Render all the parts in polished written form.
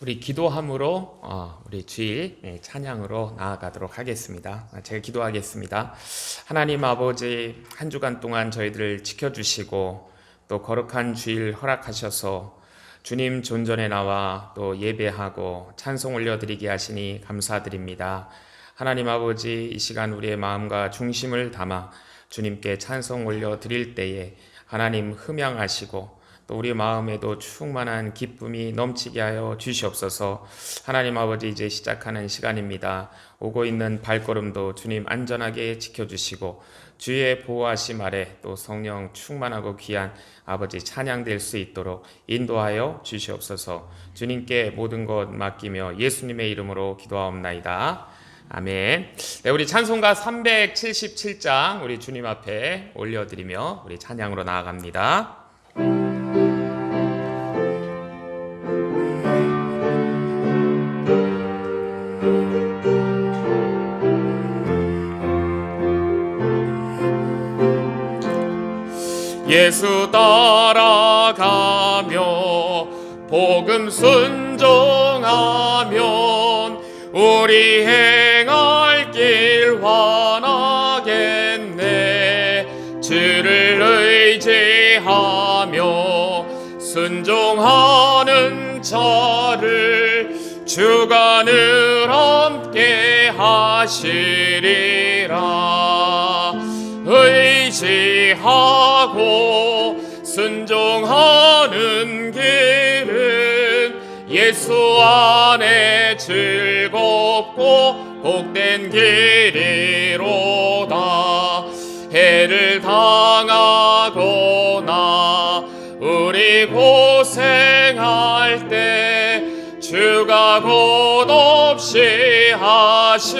우리 기도함으로 우리 주일 찬양으로 나아가도록 하겠습니다. 제가 기도하겠습니다. 하나님 아버지, 한 주간 동안 저희들을 지켜주시고 또 거룩한 주일 허락하셔서 주님 존전에 나와 또 예배하고 찬송 올려드리게 하시니 감사드립니다. 하나님 아버지, 이 시간 우리의 마음과 중심을 담아 주님께 찬송 올려드릴 때에 하나님 흠양하시고 또 우리 마음에도 충만한 기쁨이 넘치게 하여 주시옵소서. 하나님 아버지, 이제 시작하는 시간입니다. 오고 있는 발걸음도 주님 안전하게 지켜주시고 주의 보호하심 아래 또 성령 충만하고 귀한 아버지 찬양될 수 있도록 인도하여 주시옵소서. 주님께 모든 것 맡기며 예수님의 이름으로 기도하옵나이다. 아멘. 네, 우리 찬송가 377장 우리 주님 앞에 올려드리며 우리 찬양으로 나아갑니다. 예수 따라가며 복음 순종하면 우리 행할 길 환하겠네. 주를 의지하며 순종하는 자를 주가 늘 함께 하시리라. 의지하고 순종하는 길은 예수 안에 즐겁고 복된 길이로다. 해를 당하거나 우리 고생할 때 주가 곧없이 하시겠네.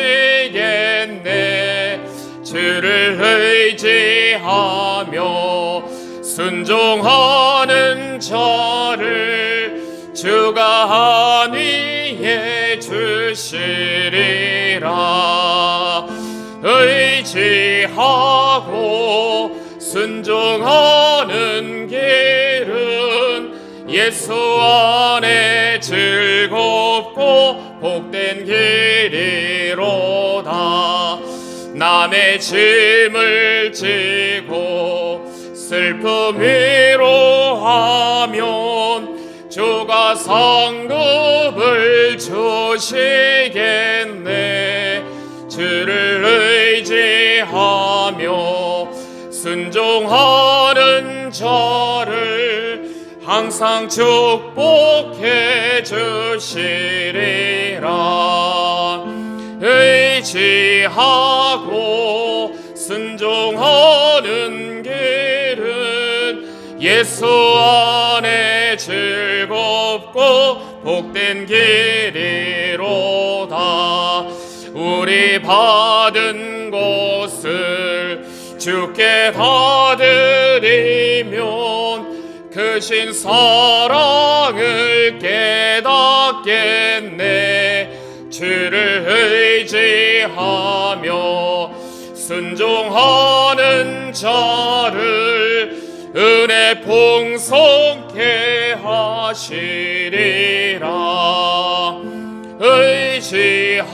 주를 의지하며 순종하는 자를 주가 안위해 주시리라. 의지하고 순종하는 길은 예수 안에 즐겁고 복된 길이로다. 남의 짐을 지고 슬픔 위로하면 주가 상급을 주시겠네. 주를 의지하며 순종하는 자를 항상 축복해 주시리라. 의지하고 순종하는 길은 예수 안에 즐겁고 복된 길이로다. 우리 받은 것을 주께 다 드리면 크신 사랑을 깨닫겠네. 주를 의지하며 순종하는 자를 은혜 풍성케 하시리라. 의지하고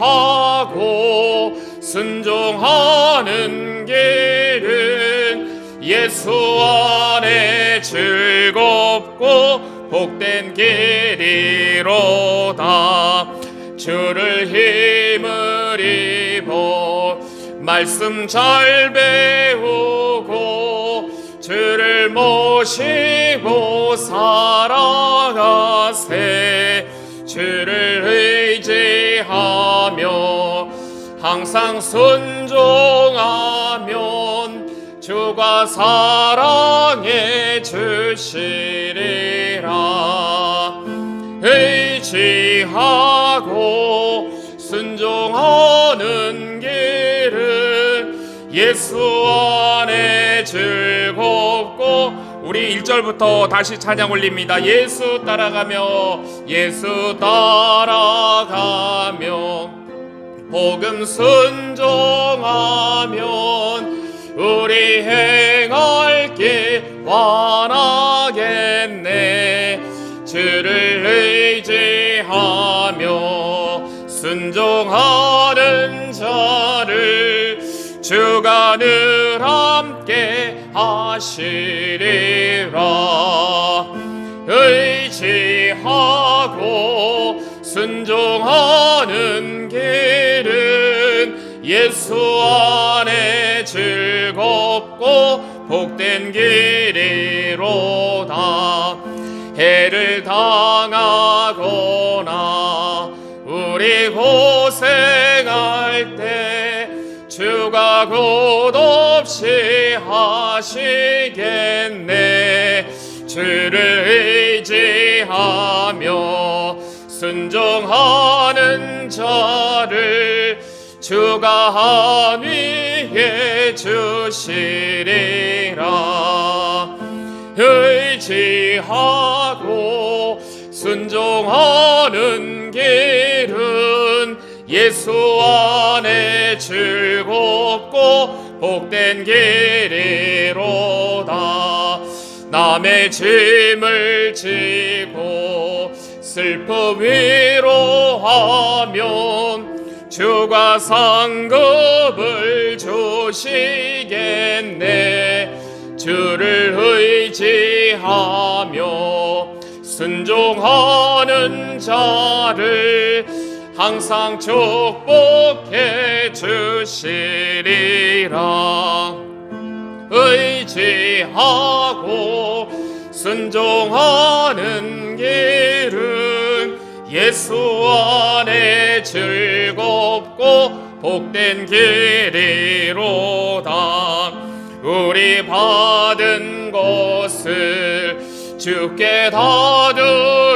순종하는 길은 예수 안에 즐겁고 복된 길이로다. 주를 힘을 입어 말씀 잘 배우고 주를 모시고 살아가세. 주를 의지하며 항상 순종하면 주가 사랑해 주시리라. 의지하고 순종하는 길은 예수 안에 즐겁고 우리 1절부터 다시 찬양 올립니다. 예수 따라가며 복음 순종하면 우리 행할 길 완하겠네. 주를 의지 의지하며 순종하는 자를 주가 늘 함께 하시리라. 의지하고 순종하는 길은 예수 안에 즐겁고 복된 길이로다. 해를 당하거나 우리 고생할 때 주가 끝없이 하시겠네. 주를 의지하며 순종하는 자를 주가 한 위에 주시리라. 의지하고 순종하는 길은 예수 안에 즐겁고 복된 길이로다. 남의 짐을 지고 슬퍼 위로하면 주가 상급을 주시겠네. 주를 의지하며 순종하는 자를 항상 축복해 주시리라. 의지하고 순종하는 길은 예수 안에 즐겁고 복된 길이로다. 우리 받은 것을 주께 다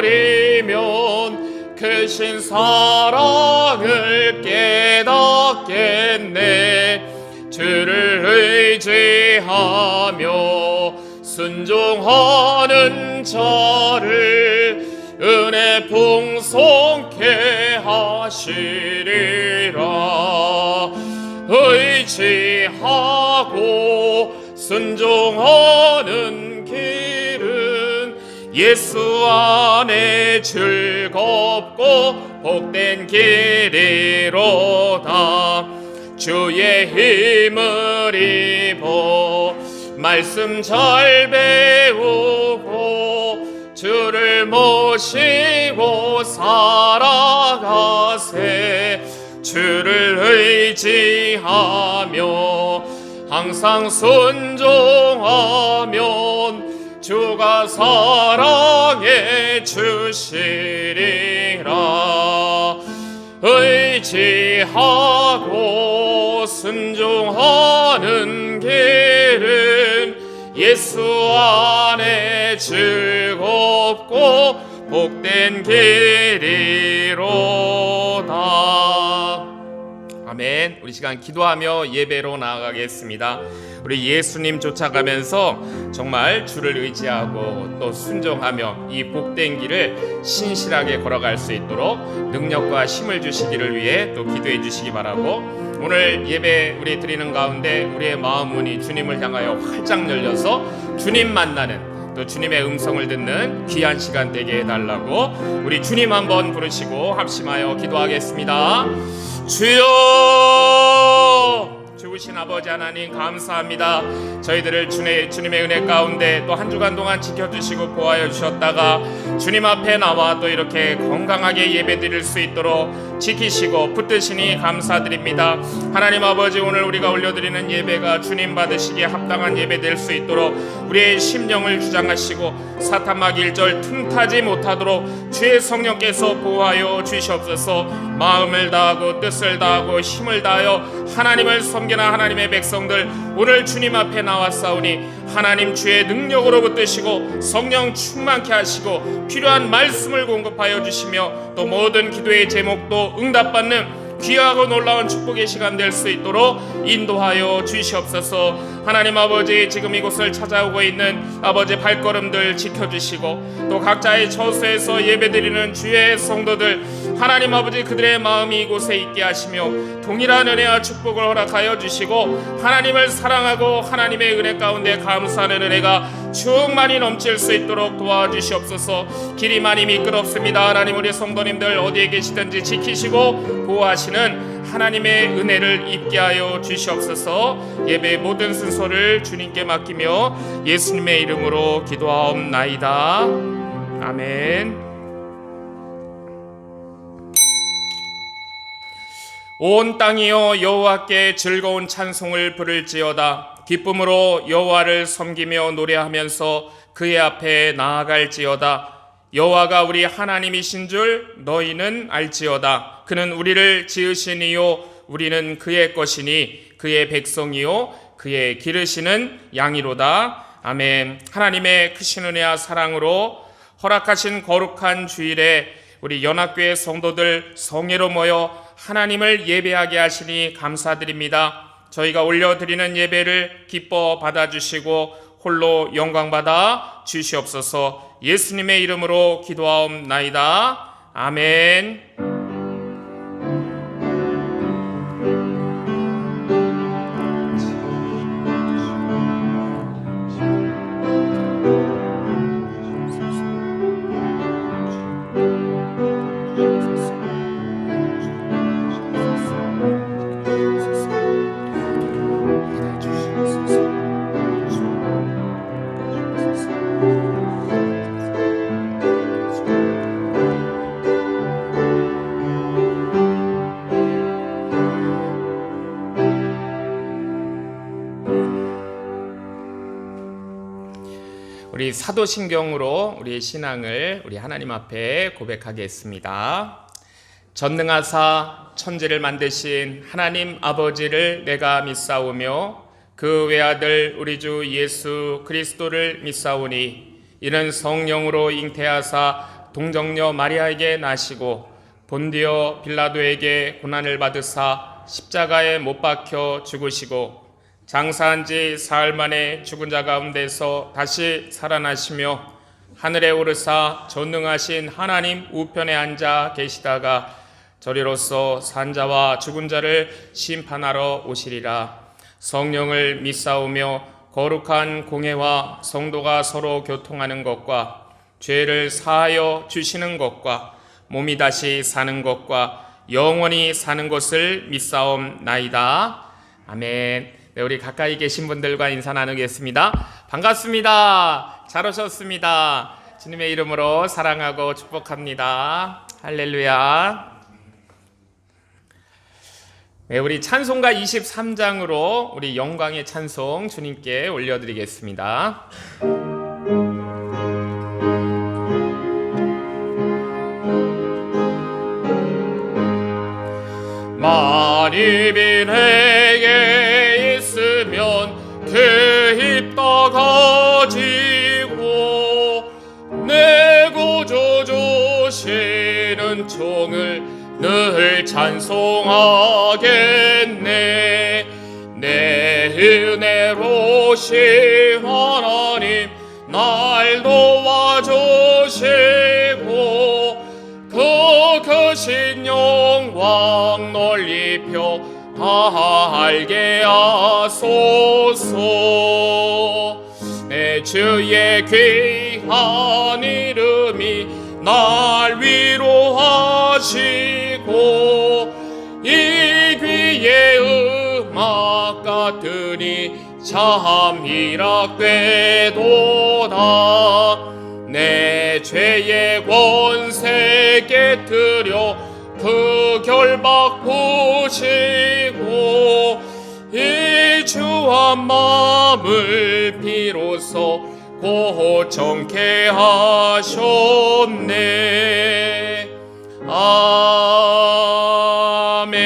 드리면 크신 사랑을 깨닫겠네. 주를 의지하며 순종하는 자를 은혜 풍성케 하시리라. 의지하고 순종하는 길은 예수 안에 즐겁고 복된 길이로다. 주의 힘을 입어 말씀 잘 배우고 주를 모시고 살아가세. 주를 의지하며 항상 순종하면 주가 사랑해 주시리라. 의지하고 순종하는 길은 예수 안에 즐겁고 복된 길이로다. 아멘. 우리 시간 기도하며 예배로 나아가겠습니다. 우리 예수님 쫓아가면서 정말 주를 의지하고 또 순종하며 이 복된 길을 신실하게 걸어갈 수 있도록 능력과 힘을 주시기를 위해 또 기도해 주시기 바라고, 오늘 예배 우리 드리는 가운데 우리의 마음 문이 주님을 향하여 활짝 열려서 주님 만나는, 또 주님의 음성을 듣는 귀한 시간 되게 해달라고 우리 주님 한번 부르시고 합심하여 기도하겠습니다. 주여, 주신 아버지 하나님 감사합니다. 저희들을 주님의 은혜 가운데 또 한 주간 동안 지켜주시고 보호하여 주셨다가 주님 앞에 나와 또 이렇게 건강하게 예배드릴 수 있도록 지키시고 붙드시니 감사드립니다. 하나님 아버지, 오늘 우리가 올려드리는 예배가 주님 받으시기에 합당한 예배 될 수 있도록 우리의 심령을 주장하시고 사탄막 일절 틈타지 못하도록 주의 성령께서 보호하여 주시옵소서. 마음을 다하고 뜻을 다하고 힘을 다하여 하나님을 섬기는 하나님의 백성들, 오늘 주님 앞에 나왔사오니 하나님 주의 능력으로 붙드시고 성령 충만케 하시고 필요한 말씀을 공급하여 주시며 또 모든 기도의 제목도 응답받는 귀하고 놀라운 축복의 시간 될 수 있도록 인도하여 주시옵소서. 하나님 아버지, 지금 이곳을 찾아오고 있는 아버지 발걸음들 지켜주시고 또 각자의 처소에서 예배드리는 주의 성도들, 하나님 아버지 그들의 마음이 이곳에 있게 하시며 동일한 은혜와 축복을 허락하여 주시고 하나님을 사랑하고 하나님의 은혜 가운데 감사하는 은혜가 충만히 넘칠 수 있도록 도와주시옵소서. 길이 많이 미끄럽습니다. 하나님, 우리 성도님들 어디에 계시든지 지키시고 보호하시는 하나님의 은혜를 입게 하여 주시옵소서. 예배의 모든 순서를 주님께 맡기며 예수님의 이름으로 기도하옵나이다. 아멘. 온 땅이여 여호와께 즐거운 찬송을 부를지어다. 기쁨으로 여호와를 섬기며 노래하면서 그의 앞에 나아갈지어다. 여호와가 우리 하나님이신 줄 너희는 알지어다. 그는 우리를 지으신 이요 우리는 그의 것이니 그의 백성이요 그의 기르시는 양이로다. 아멘. 하나님의 크신 은혜와 사랑으로 허락하신 거룩한 주일에 우리 연합교회 성도들 성회로 모여 하나님을 예배하게 하시니 감사드립니다. 저희가 올려드리는 예배를 기뻐 받아주시고 홀로 영광받아 주시옵소서. 예수님의 이름으로 기도하옵나이다. 아멘. 우리 사도신경으로 우리의 신앙을 우리 하나님 앞에 고백하겠습니다. 전능하사 천지를 만드신 하나님 아버지를 내가 믿사오며 그 외아들 우리 주 예수 그리스도를 믿사오니 이는 성령으로 잉태하사 동정녀 마리아에게 나시고 본디오 빌라도에게 고난을 받으사 십자가에 못 박혀 죽으시고 장사한 지 사흘 만에 죽은 자 가운데서 다시 살아나시며 하늘에 오르사 전능하신 하나님 우편에 앉아 계시다가 저리로서 산 자와 죽은 자를 심판하러 오시리라. 성령을 믿사오며 거룩한 공회와 성도가 서로 교통하는 것과 죄를 사하여 주시는 것과 몸이 다시 사는 것과 영원히 사는 것을 믿사옵나이다. 아멘. 네, 우리 가까이 계신 분들과 인사 나누겠습니다. 반갑습니다. 잘 오셨습니다. 주님의 이름으로 사랑하고 축복합니다. 할렐루야. 네, 우리 찬송가 23장으로 우리 영광의 찬송 주님께 올려드리겠습니다. 만입이 내게 있으면 그 입 다 가지고 내 구주 주시는 종을 늘 찬송하겠네. 내 은혜로신 하나님 날 도와주시고 그 크신 영광 널리 펴 다 알게 하소서. 내 주의 귀한 이름이 날 위로하시고 이 귀의 음악 같으니 참 희락되도다. 내 죄의 권세 깨뜨려 그 결박 보시고 이 주한 마음을 비로소 고정케 하셨네. 아멘.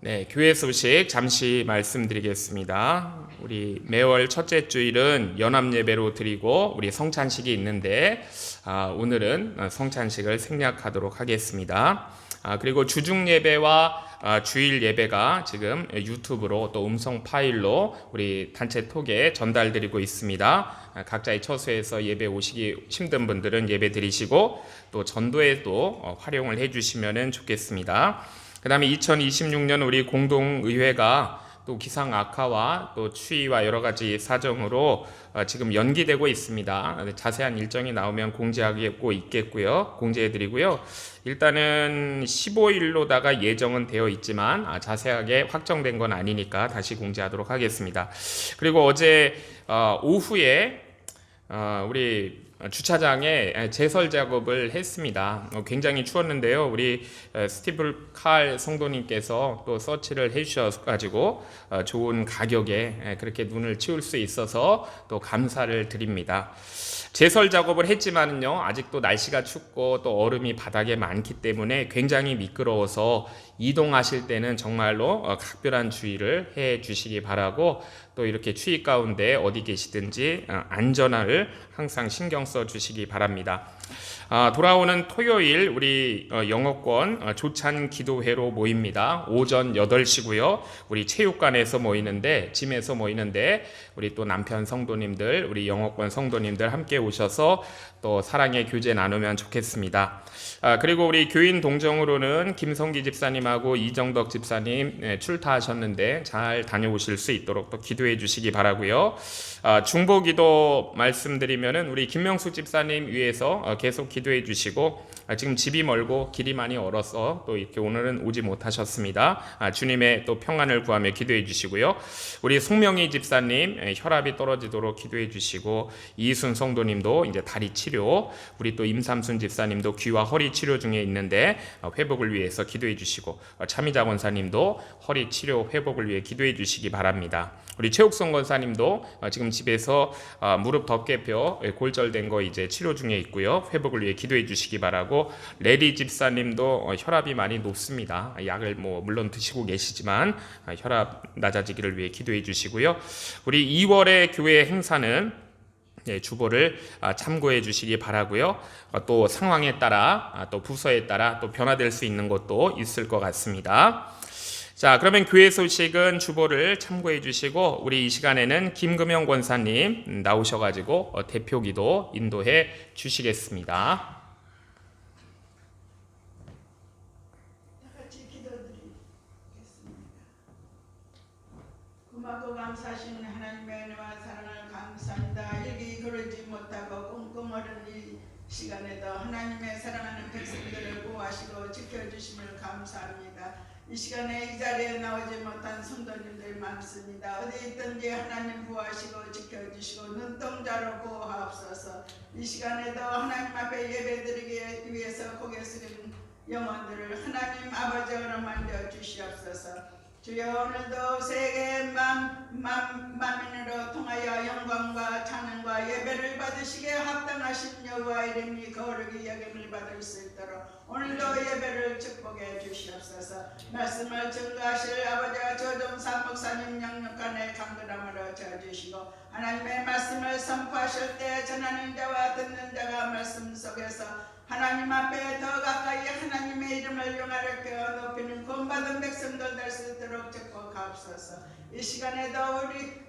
네, 교회 소식 잠시 말씀드리겠습니다. 우리 매월 첫째 주일은 연합예배로 드리고 우리 성찬식이 있는데 오늘은 성찬식을 생략하도록 하겠습니다. 그리고 주중예배와 주일 예배가 지금 유튜브로 또 음성 파일로 우리 단체 톡에 전달드리고 있습니다. 각자의 처소에서 예배 오시기 힘든 분들은 예배 드리시고 또 전도에도 활용을 해주시면 좋겠습니다. 그 다음에 2026년 우리 공동의회가 또 기상 악화와 또 추위와 여러 가지 사정으로 지금 연기되고 있습니다. 자세한 일정이 나오면 공지하고 있겠고요. 공지해드리고요. 일단은 15일로다가 예정은 되어 있지만 자세하게 확정된 건 아니니까 다시 공지하도록 하겠습니다. 그리고 어제 오후에 우리 주차장에 제설 작업을 했습니다. 굉장히 추웠는데요. 우리 스티브 칼 성도님께서 또 서치를 해주셔가지고 좋은 가격에 그렇게 눈을 치울 수 있어서 또 감사를 드립니다. 제설 작업을 했지만은요, 아직도 날씨가 춥고 또 얼음이 바닥에 많기 때문에 굉장히 미끄러워서 이동하실 때는 정말로 각별한 주의를 해 주시기 바라고, 또 이렇게 추위 가운데 어디 계시든지 안전을 항상 신경 써 주시기 바랍니다. 돌아오는 토요일 우리 영어권 조찬 기도회로 모입니다. 오전 8시고요. 우리 체육관에서 모이는데, 짐에서 모이는데 우리 또 남편 성도님들, 우리 영어권 성도님들 함께 오셔서 또 사랑의 교제 나누면 좋겠습니다. 그리고 우리 교인 동정으로는 김성기 집사님하고 이정덕 집사님 출타하셨는데 잘 다녀오실 수 있도록 또 기도해 주시기 바라고요. 중보기도 말씀드리면은 우리 김명수 집사님 위해서 계속 기도해 주시고, 지금 집이 멀고 길이 많이 얼어서 또 이렇게 오늘은 오지 못하셨습니다. 주님의 또 평안을 구하며 기도해 주시고요. 우리 송명희 집사님 혈압이 떨어지도록 기도해 주시고, 이순 성도님도 이제 다리 치료, 우리 또 임삼순 집사님도 귀와 허리 치료 중에 있는데 회복을 위해서 기도해 주시고, 차미자 권사님도 허리 치료 회복을 위해 기도해 주시기 바랍니다. 우리 최욱성 권사님도 지금 집에서 무릎 덮개뼈 골절된 거 이제 치료 중에 있고요. 회복을 위해 기도해 주시기 바라고, 레리 집사님도 혈압이 많이 높습니다. 약을 물론 드시고 계시지만 혈압 낮아지기를 위해 기도해 주시고요. 우리 2월의 교회 행사는 주보를 참고해 주시기 바라고요. 또 상황에 따라 또 부서에 따라 또 변화될 수 있는 것도 있을 것 같습니다. 자, 그러면 교회 소식은 주보를 참고해 주시고, 우리 이 시간에는 김금영 권사님 나오셔가지고 대표 기도 인도해 주시겠습니다. 같이 기도드리겠습니다. 고맙고 감사하신 하나님의 은혜와 사랑을 감사합니다. 일기 그러지 못하고 꽁꽁 얼은 이 시간에도 하나님의 사랑하는 백성들을 보호하시고 지켜주심을 감사합니다. 이 시간에 이 자리에 나오지 못한 성도님들 많습니다. 어디 있든지 하나님 보호하시고 지켜주시고 눈동자로 보호하옵소서. 이 시간에도 하나님 앞에 예배드리기 위해서 고개 숙이는 영혼들을 하나님 아버지로 만져 주시옵소서. 주여, 오늘도 세계 만민으로 통하여 영광과 찬양과 예배를 받으시기에 합당하신 여호와 이름이 거룩히 여김을 받을 수 있도록 오늘도 예배를 축복해 주시옵소서. 말씀을 증거하실 아버지와 조정사 목사님 영육간의 강건함으로 저주시고, 하나님의 말씀을 선포하실 때 전하는 자와 듣는 자가 말씀 속에서 하나님 앞에 더 가까이 하나님의 이름을 영화롭게 높이는 구원받은 백성들 될 수 있도록 축복하옵소서. 이 시간에도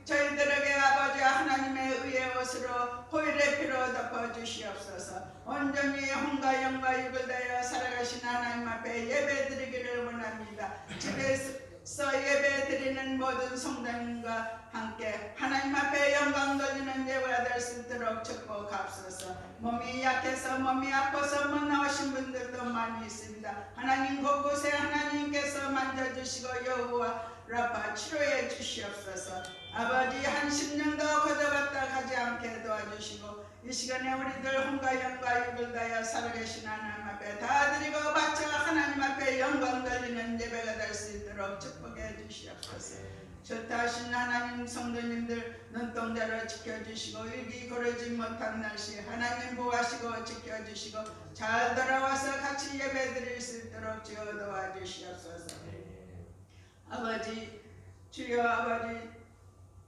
저희들에게 아버지와 하나님의 의의 옷으로 호일의 피로 덮어주시옵소서. 온전히 혼과 영과 육을 다하여 살아가신 하나님 앞에 예배드리기를 원합니다. 집에서 예배드리는 모든 성도님과 함께 하나님 앞에 영광 돌리는 예배가 될 수 있도록 축복하옵소서. 몸이 약해서 몸이 아파서 못 나오신 분들도 많이 있습니다. 하나님 곳곳에 하나님께서 만져주시고 여호와 라파 치료해 주시옵소서. 아버지, 한 10년도 거저갔다 가지 않게 도와주시고, 이 시간에 우리들 혼과 영과 육을 다하여 살아계신 하나님 앞에 다 드리고 바쳐 하나님 앞에 영광 돌리는 예배가 될 수 있도록 축복해 주시옵소서. 좋다 하신 하나님 성도님들 눈동자로 지켜주시고, 일기 고르지 못한 날씨 하나님 보호하시고 지켜주시고 잘 돌아와서 같이 예배드릴 수 있도록 주여 도와주시옵소서. 아버지, 주여 아버지,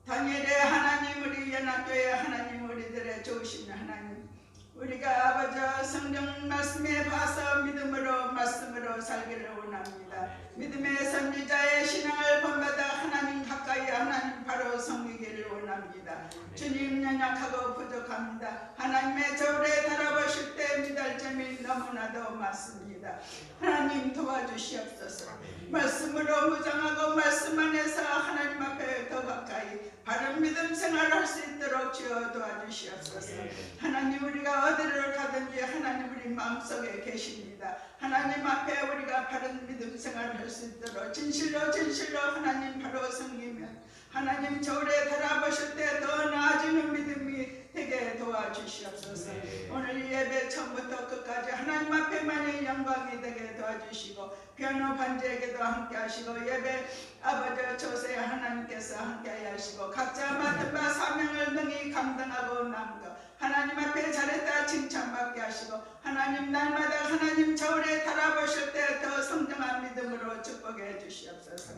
다니엘의 하나님, 우리 연합교회 하나님, 우리들의 좋으신 하나님, 우리가 아버지 성경 말씀에 봐서 믿음으로 말씀으로 살기를 원합니다. 믿음의 선지자의 신앙을 본받아 하나님 가까이 하나님 바로 섬기기를 원합니다. 주님, 연약하고 부족합니다. 하나님의 저울에 달아보실 때 믿을 점이 가무나도 맞습니다. 하나님 도와주시옵소서. 말씀으로 무장하고 말씀 안에서 하나님 앞에 더 가까이 바른 믿음 생활할 수 있도록 주여 도와주시옵소서. 하나님 우리가 어디를 가든지 하나님 우리 마음속에 계십니다. 하나님 앞에 우리가 바른 믿음 생활할 수 있도록 진실로 하나님 바로 섬기면 하나님 저울에 달아보실 때 더 나아지는 믿음이 되게 도와주시옵소서. 오늘 이 예배 처음부터 끝까지 하나님 앞에만의 영광이 되게 도와주시고 변호 반지에게도 함께 하시고 예배 아버지 조세 하나님께서 함께 하시고 각자 맡은 바 사명을 능히 감당하고 남도 하나님 앞에 잘했다 칭찬받게 하시고 하나님 날마다 하나님 저울에 달아보실 때 더 성장한 믿음으로 축복해 주시옵소서.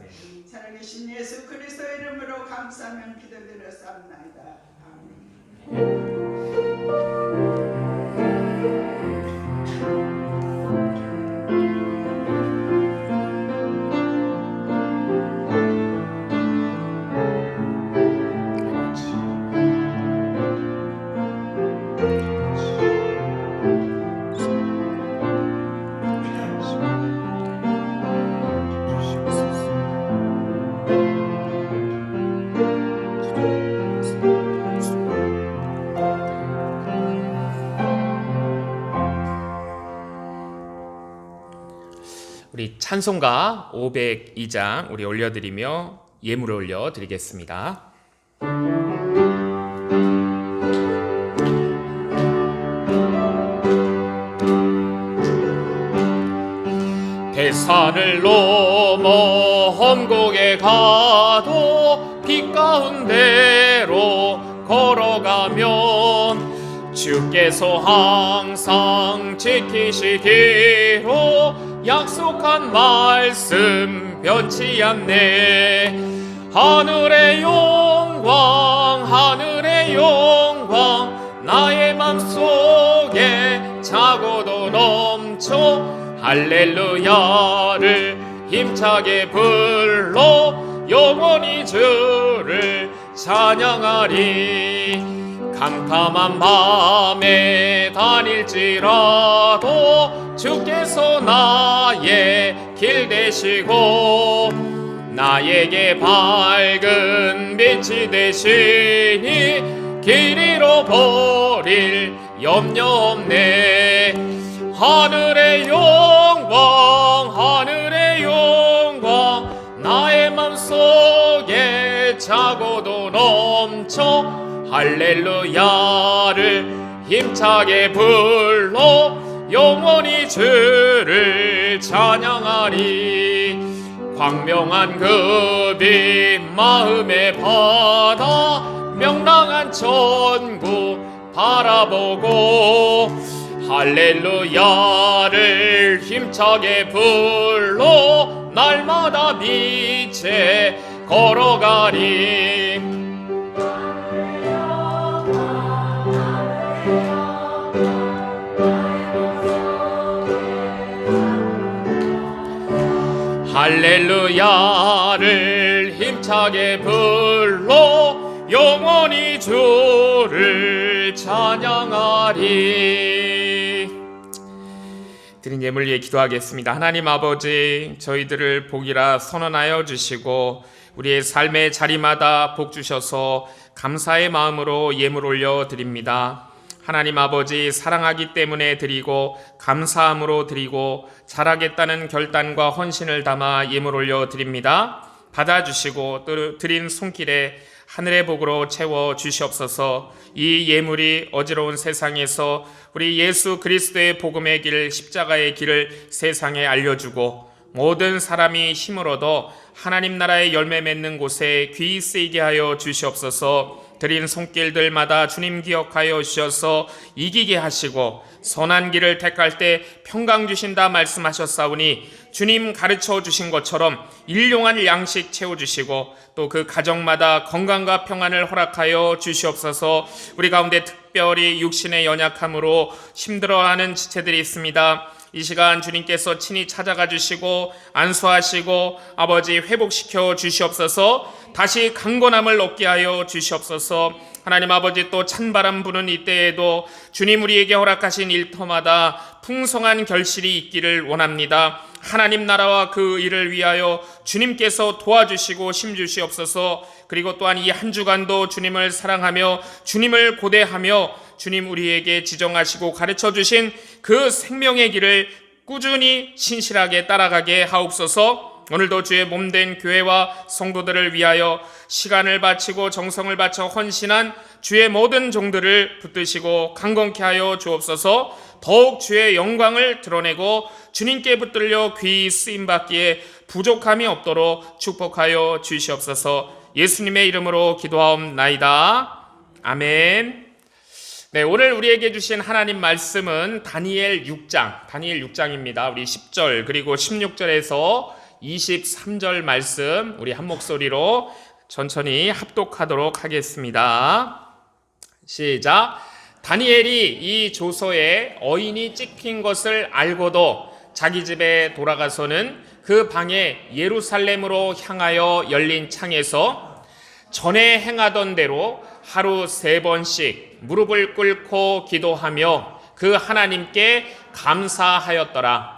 살아계신 예수 그리스도 이름으로 감사하며 기도드렸사옵나이다. 아멘. 우리 찬송가 502장 우리 올려드리며 예물을 올려드리겠습니다. 대산을 넘어 험곡에 가도 빛 가운데로 걸어가면 주께서 항상 지키시기로 약속한 말씀 변치 않네. 하늘의 영광 나의 맘속에 차고도 넘쳐 할렐루야를 힘차게 불러 영원히 주를 찬양하리. 캄캄한 밤에 다닐지라도 주께서 나의 길 되시고 나에게 밝은 빛이 되시니 길 잃어버릴 염려 없네. 하늘의 영광 나의 맘속에 차고도 넘쳐 할렐루야를 힘차게 불러 영원히 주를 찬양하리. 광명한 그 빛 마음의 바다 명랑한 천국 바라보고 할렐루야를 힘차게 불러 날마다 빛에 걸어가리. 할렐루야를 힘차게 불러 영원히 주를 찬양하리. 드린 예물 위해 기도하겠습니다. 하나님 아버지, 저희들을 복이라 선언하여 주시고 우리의 삶의 자리마다 복 주셔서 감사의 마음으로 예물 올려 드립니다. 하나님 아버지, 사랑하기 때문에 드리고 감사함으로 드리고 잘하겠다는 결단과 헌신을 담아 예물 올려 드립니다. 받아주시고 또 드린 손길에 하늘의 복으로 채워 주시옵소서. 이 예물이 어지러운 세상에서 우리 예수 그리스도의 복음의 길, 십자가의 길을 세상에 알려주고 모든 사람이 힘을 얻어 하나님 나라의 열매 맺는 곳에 귀히 쓰이게 하여 주시옵소서. 드린 손길들마다 주님 기억하여 주셔서 이기게 하시고 선한 길을 택할 때 평강 주신다 말씀하셨사오니 주님 가르쳐 주신 것처럼 일용할 양식 채워주시고 또 그 가정마다 건강과 평안을 허락하여 주시옵소서. 우리 가운데 특별히 육신의 연약함으로 힘들어하는 지체들이 있습니다. 이 시간 주님께서 친히 찾아가 주시고 안수하시고 아버지 회복시켜 주시옵소서. 다시 강건함을 얻게 하여 주시옵소서. 하나님 아버지, 또 찬바람 부는 이때에도 주님 우리에게 허락하신 일터마다 풍성한 결실이 있기를 원합니다. 하나님 나라와 그 일을 위하여 주님께서 도와주시고 힘주시옵소서. 그리고 또한 이 한 주간도 주님을 사랑하며 주님을 고대하며 주님 우리에게 지정하시고 가르쳐 주신 그 생명의 길을 꾸준히 신실하게 따라가게 하옵소서. 오늘도 주의 몸된 교회와 성도들을 위하여 시간을 바치고 정성을 바쳐 헌신한 주의 모든 종들을 붙드시고 강건케 하여 주옵소서. 더욱 주의 영광을 드러내고 주님께 붙들려 귀히 쓰임받기에 부족함이 없도록 축복하여 주시옵소서. 예수님의 이름으로 기도하옵나이다. 아멘. 네, 오늘 우리에게 주신 하나님 말씀은 다니엘 6장입니다. 우리 10절 그리고 16절에서 23절 말씀 우리 한 목소리로 천천히 합독하도록 하겠습니다. 시작. 다니엘이 이 조서에 어인이 찍힌 것을 알고도 자기 집에 돌아가서는 그 방에 예루살렘으로 향하여 열린 창에서 전에 행하던 대로 하루 3번씩 무릎을 꿇고 기도하며 그 하나님께 감사하였더라.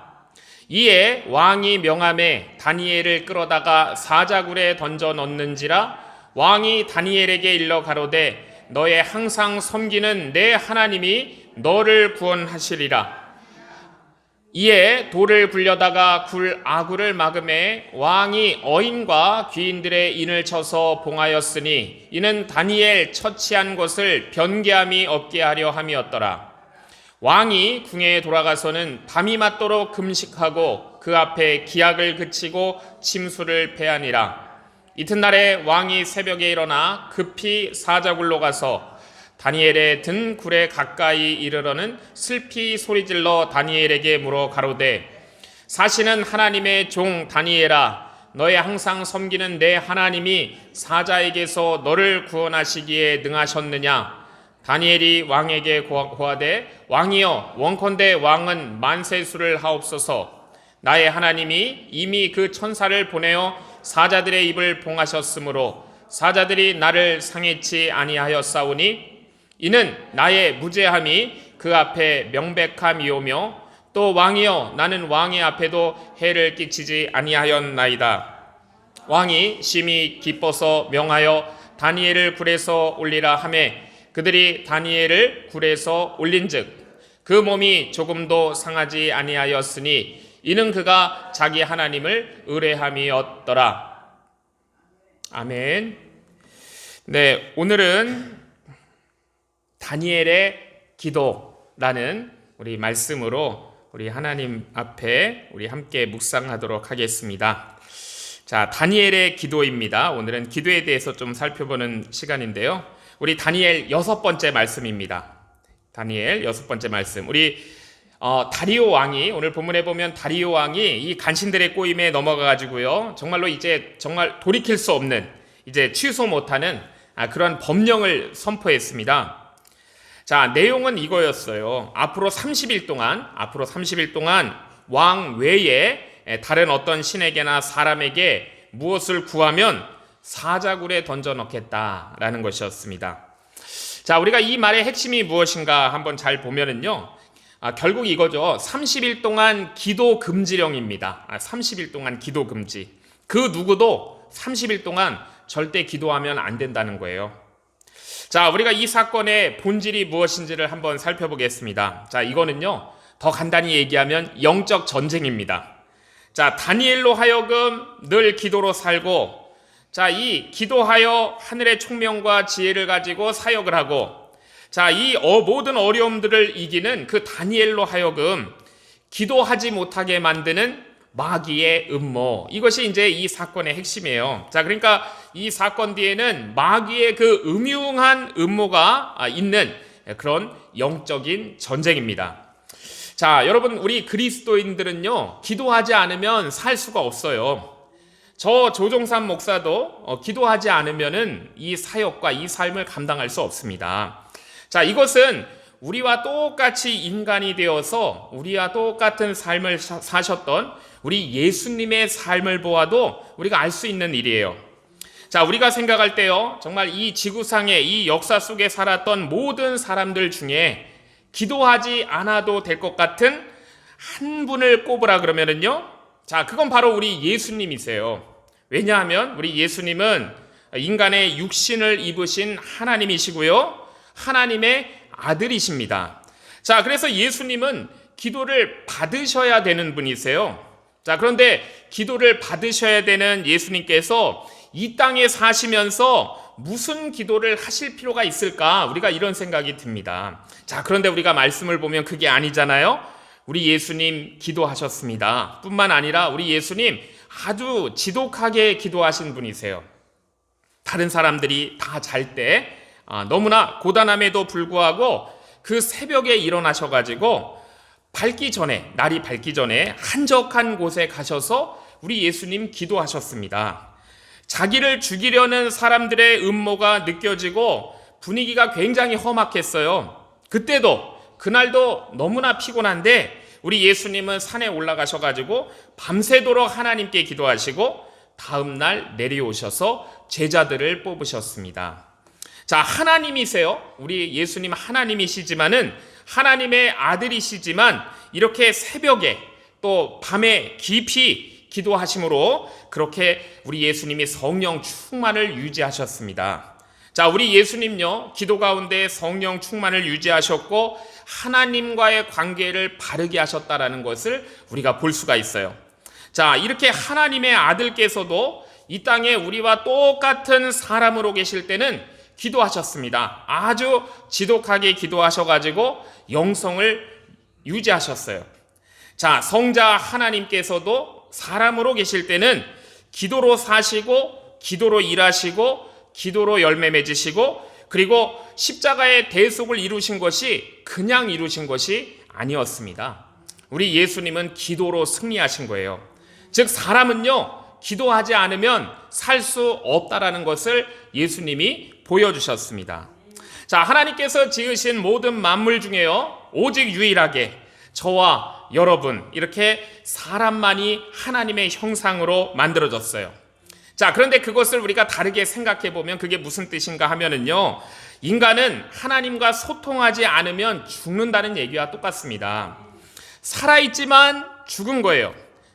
이에 왕이 명함에 다니엘을 끌어다가 사자굴에 던져 넣는지라. 왕이 다니엘에게 일러 가로되 너의 항상 섬기는 내 하나님이 너를 구원하시리라. 이에 돌을 굴려다가 굴 아구를 막음에 왕이 어인과 귀인들의 인을 쳐서 봉하였으니 이는 다니엘 처치한 것을 변개함이 없게 하려 함이었더라. 왕이 궁에 돌아가서는 밤이 맞도록 금식하고 그 앞에 기약을 그치고 침수를 패하니라. 이튿날에 왕이 새벽에 일어나 급히 사자굴로 가서 다니엘의 든 굴에 가까이 이르러는 슬피 소리질러 다니엘에게 물어 가로되 사시는 하나님의 종 다니엘아, 너의 항상 섬기는 내 하나님이 사자에게서 너를 구원하시기에 능하셨느냐? 다니엘이 왕에게 고하되 왕이여, 원컨대 왕은 만세수를 하옵소서. 나의 하나님이 이미 그 천사를 보내어 사자들의 입을 봉하셨으므로 사자들이 나를 상해치 아니하였사오니 이는 나의 무죄함이 그 앞에 명백함이오며 또 왕이여, 나는 왕의 앞에도 해를 끼치지 아니하였나이다. 왕이 심히 기뻐서 명하여 다니엘을 굴에서 올리라 하매 그들이 다니엘을 굴에서 올린즉 그 몸이 조금도 상하지 아니하였으니 이는 그가 자기 하나님을 의뢰함이었더라. 아멘. 네, 오늘은 다니엘의 기도라는 우리 말씀으로 우리 하나님 앞에 우리 함께 묵상하도록 하겠습니다. 자, 다니엘의 기도입니다. 오늘은 기도에 대해서 좀 살펴보는 시간인데요. 우리 다니엘 6번째 말씀입니다. 다니엘 6번째 말씀. 우리 다리오 왕이, 오늘 본문에 보면 다리오 왕이 이 간신들의 꼬임에 넘어가 가지고요, 정말로 이제 정말 돌이킬 수 없는, 이제 취소 못하는 그런 법령을 선포했습니다. 자, 내용은 이거였어요. 앞으로 30일 동안 왕 외에 다른 어떤 신에게나 사람에게 무엇을 구하면 사자굴에 던져 넣겠다라는 것이었습니다. 자, 우리가 이 말의 핵심이 무엇인가 한번 잘 보면은요, 결국 이거죠. 30일 동안 기도 금지령입니다. 30일 동안 기도 금지. 그 누구도 30일 동안 절대 기도하면 안 된다는 거예요. 자, 우리가 이 사건의 본질이 무엇인지를 한번 살펴보겠습니다. 자, 이거는요, 더 간단히 얘기하면 영적 전쟁입니다. 자, 다니엘로 하여금 늘 기도로 살고, 자, 이 기도하여 하늘의 총명과 지혜를 가지고 사역을 하고, 자, 이 모든 어려움들을 이기는 그 다니엘로 하여금 기도하지 못하게 만드는 마귀의 음모, 이것이 이제 이 사건의 핵심이에요. 자, 그러니까 이 사건 뒤에는 마귀의 그 음흉한 음모가 있는 그런 영적인 전쟁입니다. 자, 여러분, 우리 그리스도인들은요, 기도하지 않으면 살 수가 없어요. 저 조종삼 목사도 기도하지 않으면은 이 사역과 이 삶을 감당할 수 없습니다. 자, 이것은 우리와 똑같이 인간이 되어서 우리와 똑같은 삶을 사셨던 우리 예수님의 삶을 보아도 우리가 알 수 있는 일이에요. 자, 우리가 생각할 때요, 정말 이 지구상의 이 역사 속에 살았던 모든 사람들 중에 기도하지 않아도 될 것 같은 한 분을 꼽으라 그러면은요, 자, 그건 바로 우리 예수님이세요. 왜냐하면 우리 예수님은 인간의 육신을 입으신 하나님이시고요, 하나님의 아들이십니다. 자, 그래서 예수님은 기도를 받으셔야 되는 분이세요. 자, 그런데 기도를 받으셔야 되는 예수님께서 이 땅에 사시면서 무슨 기도를 하실 필요가 있을까? 우리가 이런 생각이 듭니다. 자, 그런데 우리가 말씀을 보면 그게 아니잖아요. 우리 예수님 기도하셨습니다. 뿐만 아니라 우리 예수님 아주 지독하게 기도하신 분이세요. 다른 사람들이 다 잘 때 너무나 고단함에도 불구하고 그 새벽에 일어나셔가지고 날이 밝기 전에 한적한 곳에 가셔서 우리 예수님 기도하셨습니다. 자기를 죽이려는 사람들의 음모가 느껴지고 분위기가 굉장히 험악했어요. 그날도 너무나 피곤한데 우리 예수님은 산에 올라가셔가지고 밤새도록 하나님께 기도하시고 다음날 내려오셔서 제자들을 뽑으셨습니다. 자, 하나님이세요. 우리 예수님 하나님이시지만은 하나님의 아들이시지만 이렇게 새벽에 또 밤에 깊이 기도하심으로 그렇게 우리 예수님이 성령 충만을 유지하셨습니다. 자, 우리 예수님요, 기도 가운데 성령 충만을 유지하셨고 하나님과의 관계를 바르게 하셨다라는 것을 우리가 볼 수가 있어요. 자, 이렇게 하나님의 아들께서도 이 땅에 우리와 똑같은 사람으로 계실 때는 기도하셨습니다. 아주 지독하게 기도하셔가지고 영성을 유지하셨어요. 자, 성자 하나님께서도 사람으로 계실 때는 기도로 사시고 기도로 일하시고 기도로 열매 맺으시고 그리고 십자가의 대속을 이루신 것이 그냥 이루신 것이 아니었습니다. 우리 예수님은 기도로 승리하신 거예요. 즉 사람은요, 기도하지 않으면 살 수 없다라는 것을 예수님이 보여주셨습니다. 자, 하나님께서 지으신 모든 만물 중에요, 오직 유일하게 저와 여러분 이렇게 사람만이 하나님의 형상으로 만들어졌어요. 자, 그런데 그것을 우리가 다르게 생각해 보면 그게 무슨 뜻인가 하면은요, 인간은 하나님과 소통하지 않으면 죽는다는 얘기와 똑같습니다. 살아있지만 죽은 거예요.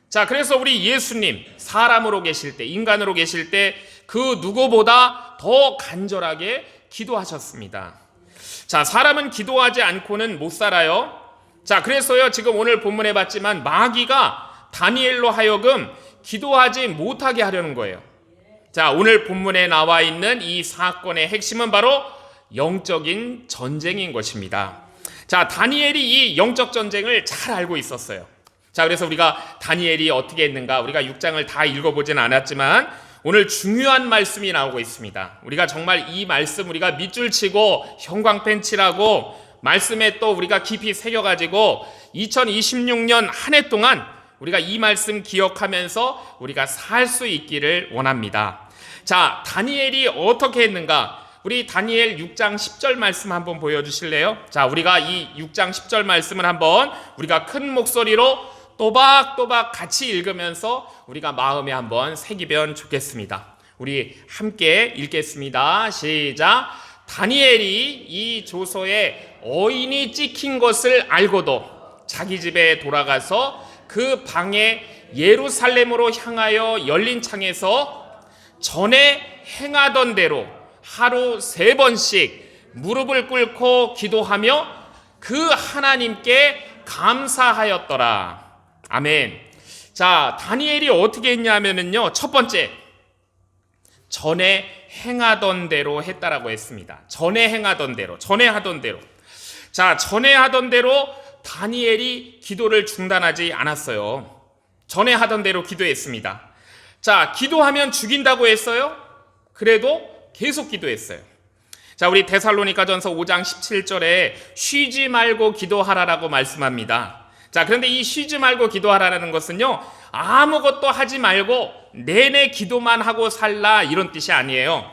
자, 그래서 우리 예수님 사람으로 계실 때, 인간으로 계실 때 그 누구보다 더 간절하게 기도하셨습니다. 자, 사람은 기도하지 않고는 못 살아요. 자, 그래서요, 지금 오늘 본문에 봤지만 마귀가 다니엘로 하여금 기도하지 못하게 하려는 거예요. 자, 오늘 본문에 나와 있는 이 사건의 핵심은 바로 영적인 전쟁인 것입니다. 자, 다니엘이 이 영적 전쟁을 잘 알고 있었어요. 자, 그래서 우리가 다니엘이 어떻게 했는가, 우리가 6장을 다 읽어보지는 않았지만 오늘 중요한 말씀이 나오고 있습니다. 우리가 정말 이 말씀 우리가 밑줄 치고 형광펜 칠하고 말씀에 또 우리가 깊이 새겨가지고 2026년 한 해 동안 우리가 이 말씀 기억하면서 우리가 살 수 있기를 원합니다. 자, 다니엘이 어떻게 했는가? 우리 다니엘 6장 10절 말씀 한번 보여주실래요? 자, 우리가 이 6장 10절 말씀을 한번 우리가 큰 목소리로 또박또박 같이 읽으면서 우리가 마음에 한번 새기면 좋겠습니다. 우리 함께 읽겠습니다. 시작. 다니엘이 이 조서에 어인이 찍힌 것을 알고도 자기 집에 돌아가서 그 방에 예루살렘으로 향하여 열린 창에서 전에 행하던 대로 하루 3번씩 무릎을 꿇고 기도하며 그 하나님께 감사하였더라. 아멘. 자, 다니엘이 어떻게 했냐면은요, 첫 번째, 전에 행하던 대로 했다라고 했습니다. 전에 행하던 대로, 전에 하던 대로. 자, 전에 하던 대로 다니엘이 기도를 중단하지 않았어요. 전에 하던 대로 기도했습니다. 자, 기도하면 죽인다고 했어요? 그래도 계속 기도했어요. 자, 우리 데살로니가전서 5장 17절에 쉬지 말고 기도하라라고 말씀합니다. 자, 그런데 이 쉬지 말고 기도하라는 것은요, 아무것도 하지 말고 내내 기도만 하고 살라 이런 뜻이 아니에요.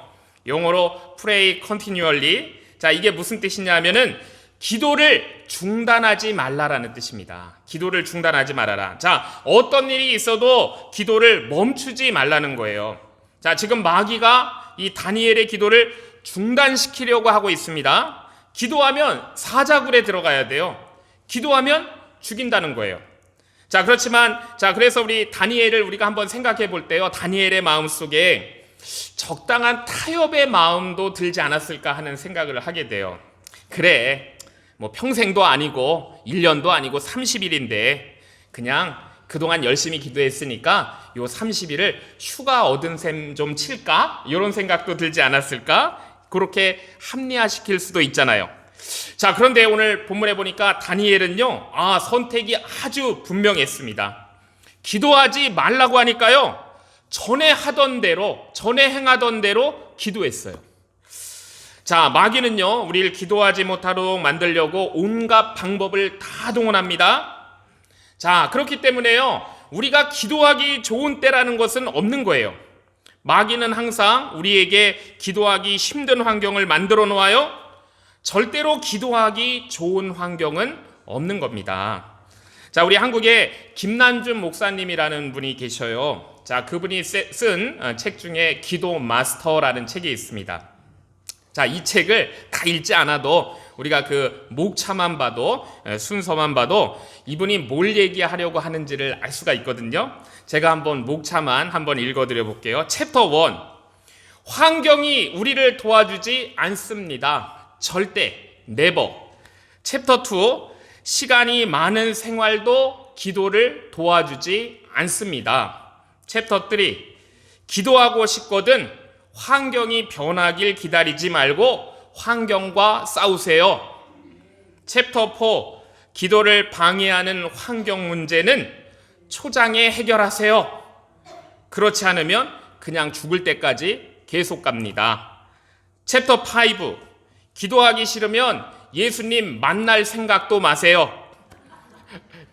영어로 pray continually. 자, 이게 무슨 뜻이냐면은 기도를 중단하지 말라라는 뜻입니다. 기도를 중단하지 말아라. 자, 어떤 일이 있어도 기도를 멈추지 말라는 거예요. 자, 지금 마귀가 이 다니엘의 기도를 중단시키려고 하고 있습니다. 기도하면 사자굴에 들어가야 돼요. 기도하면 죽인다는 거예요. 자, 그렇지만, 자, 그래서 우리 다니엘을 우리가 한번 생각해 볼 때요, 다니엘의 마음 속에 적당한 타협의 마음도 들지 않았을까 하는 생각을 하게 돼요. 그래, 뭐 평생도 아니고 1년도 아니고 30일인데 그냥 그동안 열심히 기도했으니까 요 30일을 휴가 얻은 셈 좀 칠까? 이런 생각도 들지 않았을까? 그렇게 합리화시킬 수도 있잖아요. 자, 그런데 오늘 본문에 보니까 다니엘은요, 선택이 아주 분명했습니다. 기도하지 말라고 하니까요, 전에 행하던 대로 기도했어요. 자, 마귀는요, 우리를 기도하지 못하도록 만들려고 온갖 방법을 다 동원합니다. 자, 그렇기 때문에요, 우리가 기도하기 좋은 때라는 것은 없는 거예요. 마귀는 항상 우리에게 기도하기 힘든 환경을 만들어 놓아요. 절대로 기도하기 좋은 환경은 없는 겁니다. 자, 우리 한국에 김난준 목사님이라는 분이 계셔요. 자, 그분이 쓴 책 중에 기도 마스터라는 책이 있습니다. 자, 이 책을 다 읽지 않아도 우리가 그 목차만 봐도, 순서만 봐도 이분이 뭘 얘기하려고 하는지를 알 수가 있거든요. 제가 한번 목차만 한번 읽어드려 볼게요. 챕터 1. 환경이 우리를 도와주지 않습니다. 절대, never. 챕터 2. 시간이 많은 생활도 기도를 도와주지 않습니다. 챕터 3. 기도하고 싶거든 환경이 변하길 기다리지 말고 환경과 싸우세요. 챕터 4. 기도를 방해하는 환경 문제는 초장에 해결하세요. 그렇지 않으면 그냥 죽을 때까지 계속 갑니다. 챕터 5. 기도하기 싫으면 예수님 만날 생각도 마세요.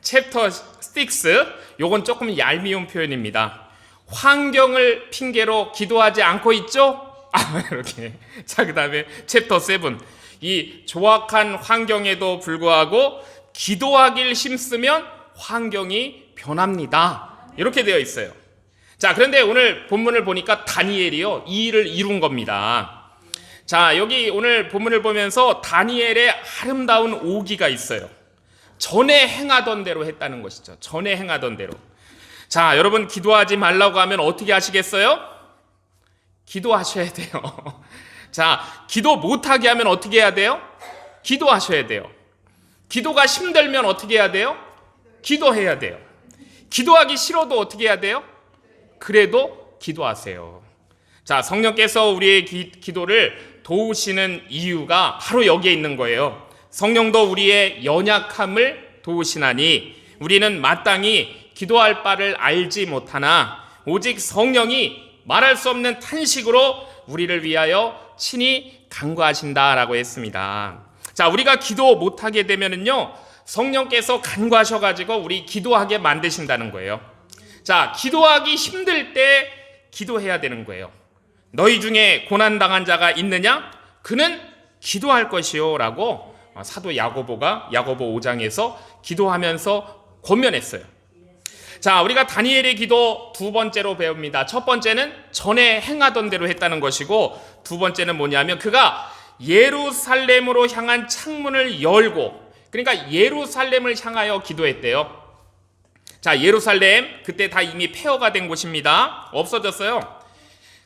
챕터 6. 요건 조금 얄미운 표현입니다. 환경을 핑계로 기도하지 않고 있죠? 이렇게. 자, 그 다음에 챕터 7. 이 조악한 환경에도 불구하고 기도하길 힘쓰면 환경이 변합니다. 이렇게 되어 있어요. 자, 그런데 오늘 본문을 보니까 다니엘이요, 이 일을 이룬 겁니다. 자, 여기 오늘 본문을 보면서 다니엘의 아름다운 오기가 있어요. 전에 행하던 대로 했다는 것이죠. 전에 행하던 대로. 자, 여러분 기도하지 말라고 하면 어떻게 하시겠어요? 기도하셔야 돼요. 자, 기도 못하게 하면 어떻게 해야 돼요? 기도하셔야 돼요. 기도가 힘들면 어떻게 해야 돼요? 기도해야 돼요. 기도하기 싫어도 어떻게 해야 돼요? 그래도 기도하세요. 자, 성령께서 우리의 기도를 도우시는 이유가 바로 여기에 있는 거예요. 성령도 우리의 연약함을 도우시나니 우리는 마땅히 기도할 바를 알지 못하나 오직 성령이 말할 수 없는 탄식으로 우리를 위하여 친히 간구하신다라고 했습니다. 자, 우리가 기도 못하게 되면은요, 성령께서 간구하셔가지고 우리 기도하게 만드신다는 거예요. 자, 기도하기 힘들 때 기도해야 되는 거예요. 너희 중에 고난당한 자가 있느냐? 그는 기도할 것이요 라고 사도 야고보가 야고보 5장에서 기도하면서 권면했어요. 자, 우리가 다니엘의 기도 두 번째로 배웁니다. 첫 번째는 전에 행하던 대로 했다는 것이고, 두 번째는 뭐냐면 그가 예루살렘으로 향한 창문을 열고, 그러니까 예루살렘을 향하여 기도했대요. 자, 예루살렘 그때 다 이미 폐허가 된 곳입니다. 없어졌어요.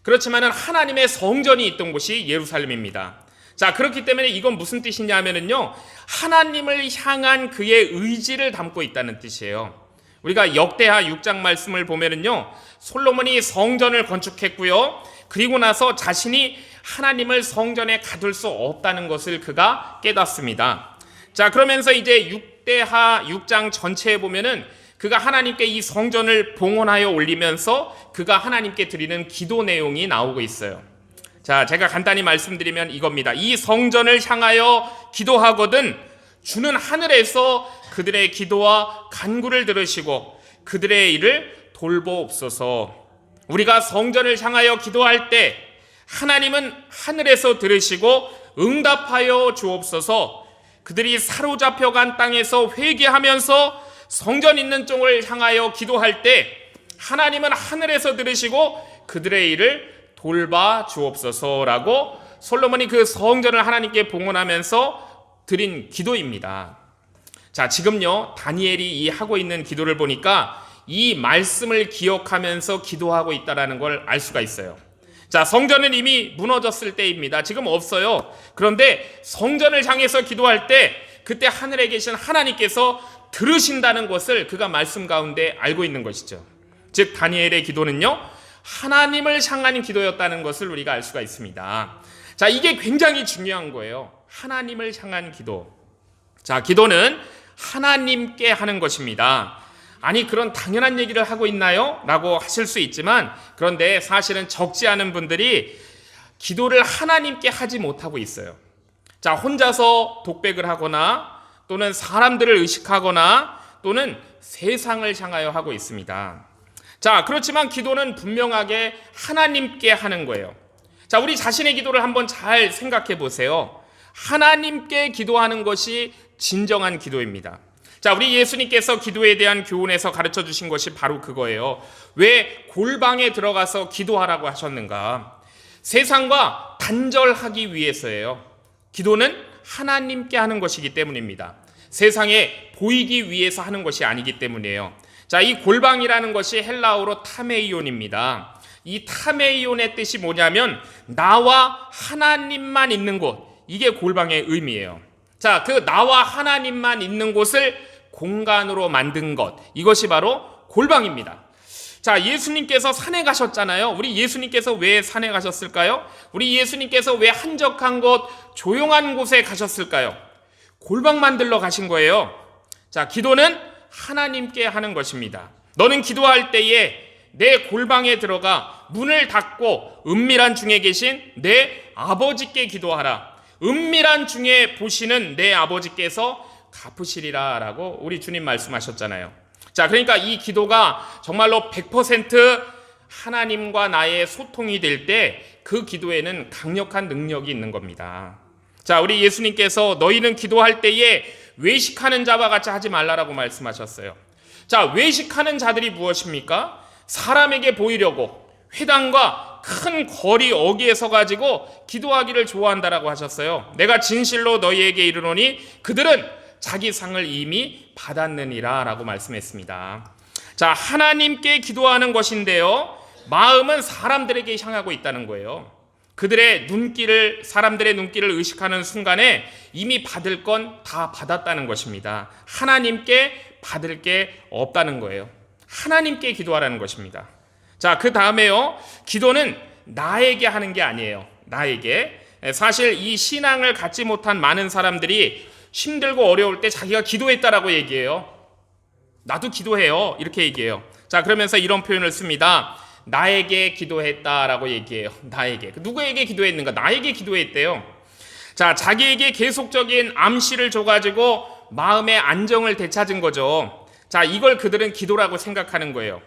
그렇지만은 하나님의 성전이 있던 곳이 예루살렘입니다. 자, 그렇기 때문에 이건 무슨 뜻이냐면은요, 하나님을 향한 그의 의지를 담고 있다는 뜻이에요. 우리가 역대하 6장 말씀을 보면은요, 솔로몬이 성전을 건축했고요, 그리고 나서 자신이 하나님을 성전에 가둘 수 없다는 것을 그가 깨닫습니다. 자, 그러면서 이제 역대하 6장 전체에 보면은 그가 하나님께 이 성전을 봉헌하여 올리면서 그가 하나님께 드리는 기도 내용이 나오고 있어요. 자, 제가 간단히 말씀드리면 이겁니다. 이 성전을 향하여 기도하거든 주는 하늘에서 그들의 기도와 간구를 들으시고 그들의 일을 돌보옵소서. 우리가 성전을 향하여 기도할 때 하나님은 하늘에서 들으시고 응답하여 주옵소서. 그들이 사로잡혀간 땅에서 회개하면서 성전 있는 쪽을 향하여 기도할 때 하나님은 하늘에서 들으시고 그들의 일을 돌봐 주옵소서라고 솔로몬이 그 성전을 하나님께 봉헌하면서 드린 기도입니다. 자, 지금요 다니엘이 이 하고 있는 기도를 보니까 이 말씀을 기억하면서 기도하고 있다는 걸 알 수가 있어요. 자, 성전은 이미 무너졌을 때입니다. 지금 없어요. 그런데 성전을 향해서 기도할 때 그때 하늘에 계신 하나님께서 들으신다는 것을 그가 말씀 가운데 알고 있는 것이죠. 즉 다니엘의 기도는요 하나님을 향한 기도였다는 것을 우리가 알 수가 있습니다. 자, 이게 굉장히 중요한 거예요. 하나님을 향한 기도. 자, 기도는 하나님께 하는 것입니다. 아니, 그런 당연한 얘기를 하고 있나요? 라고 하실 수 있지만, 그런데 사실은 적지 않은 분들이 기도를 하나님께 하지 못하고 있어요. 자, 혼자서 독백을 하거나 또는 사람들을 의식하거나 또는 세상을 향하여 하고 있습니다. 자, 그렇지만 기도는 분명하게 하나님께 하는 거예요. 자, 우리 자신의 기도를 한번 잘 생각해 보세요. 하나님께 기도하는 것이 진정한 기도입니다. 자, 우리 예수님께서 기도에 대한 교훈에서 가르쳐 주신 것이 바로 그거예요. 왜 골방에 들어가서 기도하라고 하셨는가? 세상과 단절하기 위해서예요. 기도는 하나님께 하는 것이기 때문입니다. 세상에 보이기 위해서 하는 것이 아니기 때문이에요. 자, 이 골방이라는 것이 헬라어로 타메이온입니다. 이 타메이온의 뜻이 뭐냐면 나와 하나님만 있는 곳, 이게 골방의 의미예요. 자, 그 나와 하나님만 있는 곳을 공간으로 만든 것, 이것이 바로 골방입니다. 자, 예수님께서 산에 가셨잖아요. 우리 예수님께서 왜 산에 가셨을까요? 우리 예수님께서 왜 한적한 곳, 조용한 곳에 가셨을까요? 골방 만들러 가신 거예요. 자, 기도는 하나님께 하는 것입니다. 너는 기도할 때에 내 골방에 들어가 문을 닫고 은밀한 중에 계신 내 아버지께 기도하라. 은밀한 중에 보시는 내 아버지께서 갚으시리라 라고 우리 주님 말씀하셨잖아요. 자, 그러니까 이 기도가 정말로 100% 하나님과 나의 소통이 될 때 그 기도에는 강력한 능력이 있는 겁니다. 자, 우리 예수님께서 너희는 기도할 때에 외식하는 자와 같이 하지 말라라고 말씀하셨어요. 자, 외식하는 자들이 무엇입니까? 사람에게 보이려고 회당과 큰 거리 어귀에 서가지고 기도하기를 좋아한다라고 하셨어요. 내가 진실로 너희에게 이르노니 그들은 자기 상을 이미 받았느니라 라고 말씀했습니다. 자, 하나님께 기도하는 것인데요, 마음은 사람들에게 향하고 있다는 거예요. 그들의 눈길을, 사람들의 눈길을 의식하는 순간에 이미 받을 건 다 받았다는 것입니다. 하나님께 받을 게 없다는 거예요. 하나님께 기도하라는 것입니다. 자, 그 다음에요, 기도는 나에게 하는 게 아니에요. 나에게. 사실 이 신앙을 갖지 못한 많은 사람들이 힘들고 어려울 때 자기가 기도했다라고 얘기해요. 나도 기도해요, 이렇게 얘기해요. 자, 그러면서 이런 표현을 씁니다. 나에게 기도했다라고 얘기해요. 나에게. 누구에게 기도했는가? 나에게 기도했대요. 자, 자기에게 계속적인 암시를 줘가지고 마음의 안정을 되찾은 거죠. 자, 이걸 그들은 기도라고 생각하는 거예요.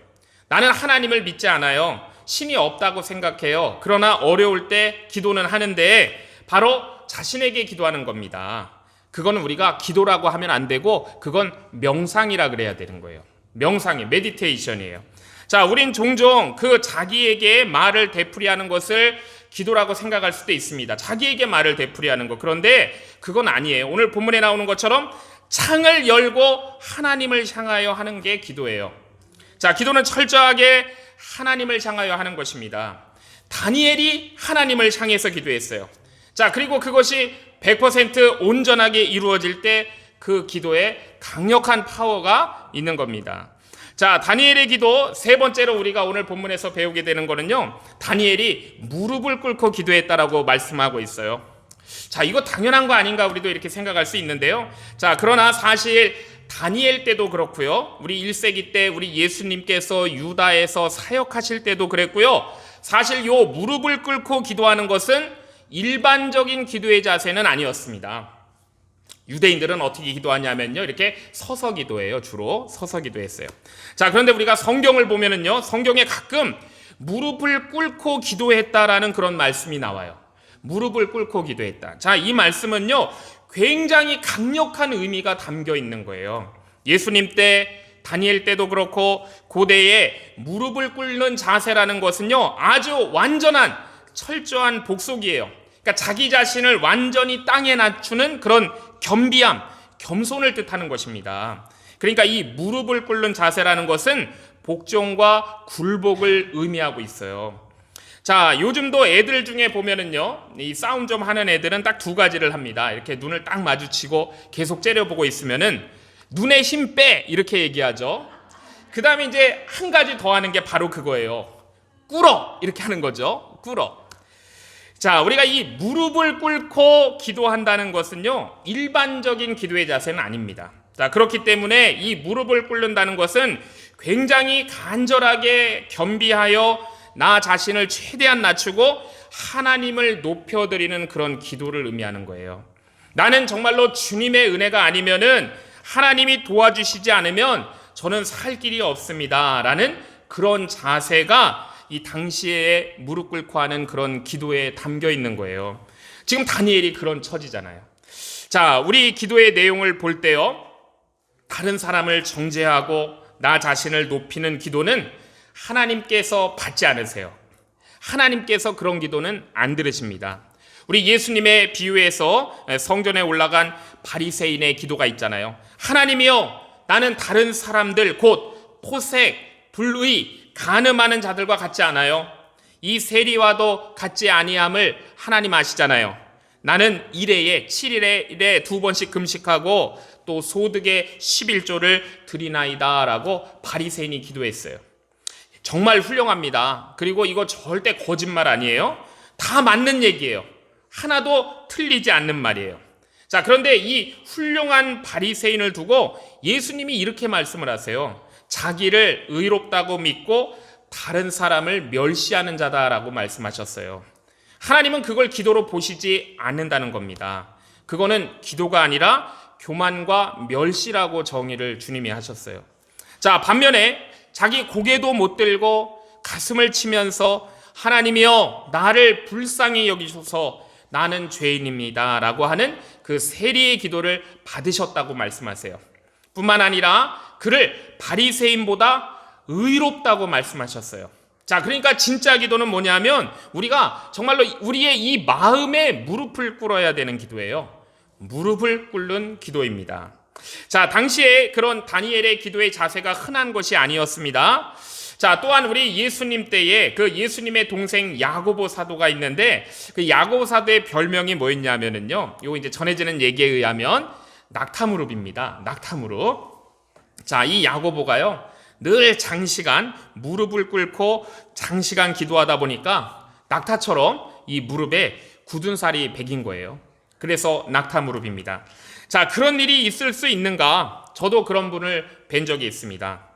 나는 하나님을 믿지 않아요. 신이 없다고 생각해요. 그러나 어려울 때 기도는 하는데 바로 자신에게 기도하는 겁니다. 그거는 우리가 기도라고 하면 안 되고 그건 명상이라 그래야 되는 거예요. 명상이, 메디테이션이에요. 자, 우린 종종 그 자기에게 말을 되풀이하는 것을 기도라고 생각할 수도 있습니다. 자기에게 말을 되풀이하는 거. 그런데 그건 아니에요. 오늘 본문에 나오는 것처럼 창을 열고 하나님을 향하여 하는 게 기도예요. 자, 기도는 철저하게 하나님을 향하여 하는 것입니다. 다니엘이 하나님을 향해서 기도했어요. 자, 그리고 그것이 100% 온전하게 이루어질 때 그 기도에 강력한 파워가 있는 겁니다. 자, 다니엘의 기도 세 번째로 우리가 오늘 본문에서 배우게 되는 거는요, 다니엘이 무릎을 꿇고 기도했다라고 말씀하고 있어요. 자, 이거 당연한 거 아닌가 우리도 이렇게 생각할 수 있는데요. 자, 그러나 사실 다니엘 때도 그렇고요, 우리 1세기 때 우리 예수님께서 유다에서 사역하실 때도 그랬고요, 사실 요 무릎을 꿇고 기도하는 것은 일반적인 기도의 자세는 아니었습니다. 유대인들은 어떻게 기도하냐면요, 이렇게 서서 기도해요. 주로 서서 기도했어요. 자, 그런데 우리가 성경을 보면은요, 성경에 가끔 무릎을 꿇고 기도했다라는 그런 말씀이 나와요. 무릎을 꿇고 기도했다. 자, 이 말씀은요, 굉장히 강력한 의미가 담겨 있는 거예요. 예수님 때, 다니엘 때도 그렇고 고대에 무릎을 꿇는 자세라는 것은요, 아주 완전한 철저한 복속이에요. 그러니까 자기 자신을 완전히 땅에 낮추는 그런 겸비함, 겸손을 뜻하는 것입니다. 그러니까 이 무릎을 꿇는 자세라는 것은 복종과 굴복을 의미하고 있어요. 자, 요즘도 애들 중에 보면은요, 이 싸움 좀 하는 애들은 딱 두 가지를 합니다. 이렇게 눈을 딱 마주치고 계속 째려보고 있으면은 눈에 힘 빼! 이렇게 얘기하죠. 그 다음에 이제 한 가지 더 하는 게 바로 그거예요. 꿇어! 이렇게 하는 거죠. 꿇어. 자, 우리가 이 무릎을 꿇고 기도한다는 것은요, 일반적인 기도의 자세는 아닙니다. 자, 그렇기 때문에 이 무릎을 꿇는다는 것은 굉장히 간절하게 겸비하여 나 자신을 최대한 낮추고 하나님을 높여드리는 그런 기도를 의미하는 거예요. 나는 정말로 주님의 은혜가 아니면은 하나님이 도와주시지 않으면 저는 살 길이 없습니다 라는 그런 자세가 이 당시에 무릎 꿇고 하는 그런 기도에 담겨 있는 거예요. 지금 다니엘이 그런 처지잖아요. 자, 우리 기도의 내용을 볼 때요, 다른 사람을 정죄하고 나 자신을 높이는 기도는 하나님께서 받지 않으세요. 하나님께서 그런 기도는 안 들으십니다. 우리 예수님의 비유에서 성전에 올라간 바리새인의 기도가 있잖아요. 하나님이여, 나는 다른 사람들 곧 토색, 불의, 간음하는 자들과 같지 않아요. 이 세리와도 같지 아니함을 하나님 아시잖아요. 나는 7일에 2번씩 금식하고 또 소득의 11조를 드리나이다 라고 바리새인이 기도했어요. 정말 훌륭합니다. 그리고 이거 절대 거짓말 아니에요. 다 맞는 얘기예요. 하나도 틀리지 않는 말이에요. 자, 그런데 이 훌륭한 바리새인을 두고 예수님이 이렇게 말씀을 하세요. 자기를 의롭다고 믿고 다른 사람을 멸시하는 자다라고 말씀하셨어요. 하나님은 그걸 기도로 보시지 않는다는 겁니다. 그거는 기도가 아니라 교만과 멸시라고 정의를 주님이 하셨어요. 자, 반면에 자기 고개도 못 들고 가슴을 치면서 하나님이여, 나를 불쌍히 여기셔서 나는 죄인입니다 라고 하는 그 세리의 기도를 받으셨다고 말씀하세요. 뿐만 아니라 그를 바리새인보다 의롭다고 말씀하셨어요. 자, 그러니까 진짜 기도는 뭐냐면 우리가 정말로 우리의 이 마음에 무릎을 꿇어야 되는 기도예요. 무릎을 꿇는 기도입니다. 자, 당시에 그런 다니엘의 기도의 자세가 흔한 것이 아니었습니다. 자, 또한 우리 예수님 때에 그 예수님의 동생 야고보 사도가 있는데 그 야고보 사도의 별명이 뭐였냐면은요, 이거 이제 전해지는 얘기에 의하면 낙타무릎입니다. 낙타무릎. 자, 이 야고보가요, 늘 장시간 무릎을 꿇고 장시간 기도하다 보니까 낙타처럼 이 무릎에 굳은 살이 배긴 거예요. 그래서 낙타무릎입니다. 자, 그런 일이 있을 수 있는가? 저도 그런 분을 뵌 적이 있습니다.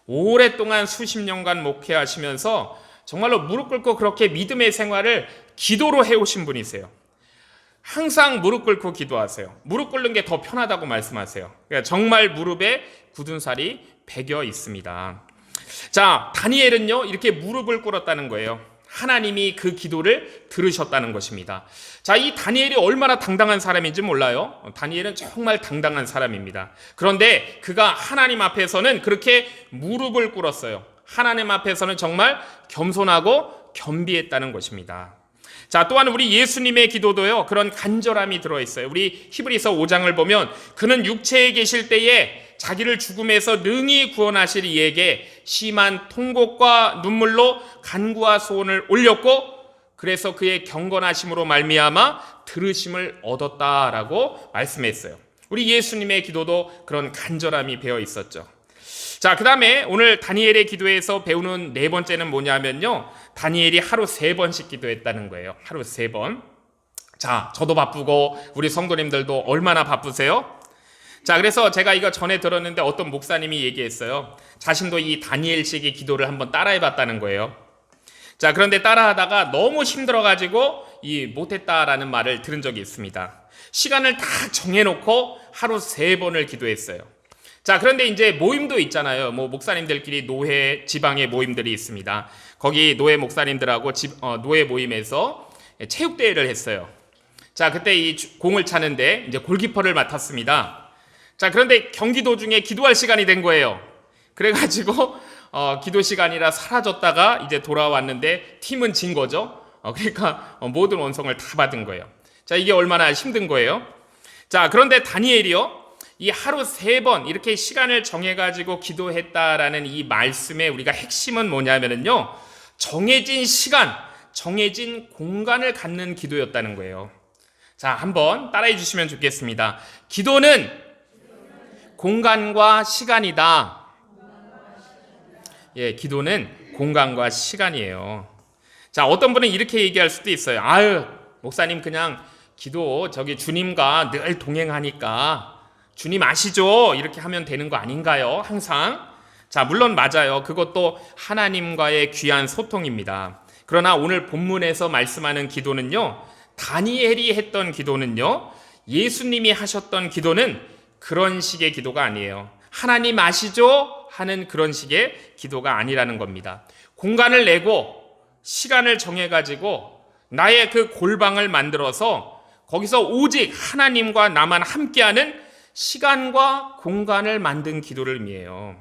오랫동안 수십 년간 목회하시면서 정말로 무릎 꿇고 그렇게 믿음의 생활을 기도로 해오신 분이세요. 항상 무릎 꿇고 기도하세요. 무릎 꿇는 게 더 편하다고 말씀하세요. 그러니까 정말 무릎에 굳은 살이 배겨 있습니다. 자, 다니엘은요, 이렇게 무릎을 꿇었다는 거예요. 하나님이 그 기도를 들으셨다는 것입니다. 자, 이 다니엘이 얼마나 당당한 사람인지 몰라요. 다니엘은 정말 당당한 사람입니다. 그런데 그가 하나님 앞에서는 그렇게 무릎을 꿇었어요. 하나님 앞에서는 정말 겸손하고 겸비했다는 것입니다. 자, 또한 우리 예수님의 기도도요, 그런 간절함이 들어있어요. 우리 히브리서 5장을 보면 그는 육체에 계실 때에 자기를 죽음에서 능히 구원하실 이에게 심한 통곡과 눈물로 간구와 소원을 올렸고 그래서 그의 경건하심으로 말미암아 들으심을 얻었다라고 말씀했어요. 우리 예수님의 기도도 그런 간절함이 배어 있었죠. 자, 그 다음에 오늘 다니엘의 기도에서 배우는 네 번째는 뭐냐면요, 다니엘이 하루 3번씩 기도했다는 거예요. 하루 3번. 자, 저도 바쁘고 우리 성도님들도 얼마나 바쁘세요? 자, 그래서 제가 이거 전에 들었는데 어떤 목사님이 얘기했어요. 자신도 이 다니엘식의 기도를 한번 따라해봤다는 거예요. 자, 그런데 따라하다가 너무 힘들어가지고 못했다라는 말을 들은 적이 있습니다. 시간을 딱 정해놓고 하루 3번을 기도했어요. 자, 그런데 이제 모임도 있잖아요. 뭐 목사님들끼리 노회 지방의 모임들이 있습니다. 거기 노회 목사님들하고 노회 모임에서 체육대회를 했어요. 자, 그때 이 공을 차는데 이제 골키퍼를 맡았습니다. 자, 그런데 경기 도중에 기도할 시간이 된 거예요. 그래가지고 기도 시간이라 사라졌다가 이제 돌아왔는데 팀은 진 거죠. 그러니까 모든 원성을 다 받은 거예요. 자, 이게 얼마나 힘든 거예요. 자, 그런데 다니엘이요, 이 하루 3번 이렇게 시간을 정해가지고 기도했다라는 이 말씀의 우리가 핵심은 뭐냐면요, 정해진 시간, 정해진 공간을 갖는 기도였다는 거예요. 자, 한번 따라해 주시면 좋겠습니다. 기도는 공간과 시간이다. 예, 기도는 공간과 시간이에요. 자, 어떤 분은 이렇게 얘기할 수도 있어요. 아유, 목사님 그냥 기도 저기 주님과 늘 동행하니까 주님 아시죠? 이렇게 하면 되는 거 아닌가요? 항상. 자, 물론 맞아요. 그것도 하나님과의 귀한 소통입니다. 그러나 오늘 본문에서 말씀하는 기도는요, 다니엘이 했던 기도는요, 예수님이 하셨던 기도는 그런 식의 기도가 아니에요. 하나님 아시죠? 하는 그런 식의 기도가 아니라는 겁니다. 공간을 내고 시간을 정해가지고 나의 그 골방을 만들어서 거기서 오직 하나님과 나만 함께하는 시간과 공간을 만든 기도를 의미해요.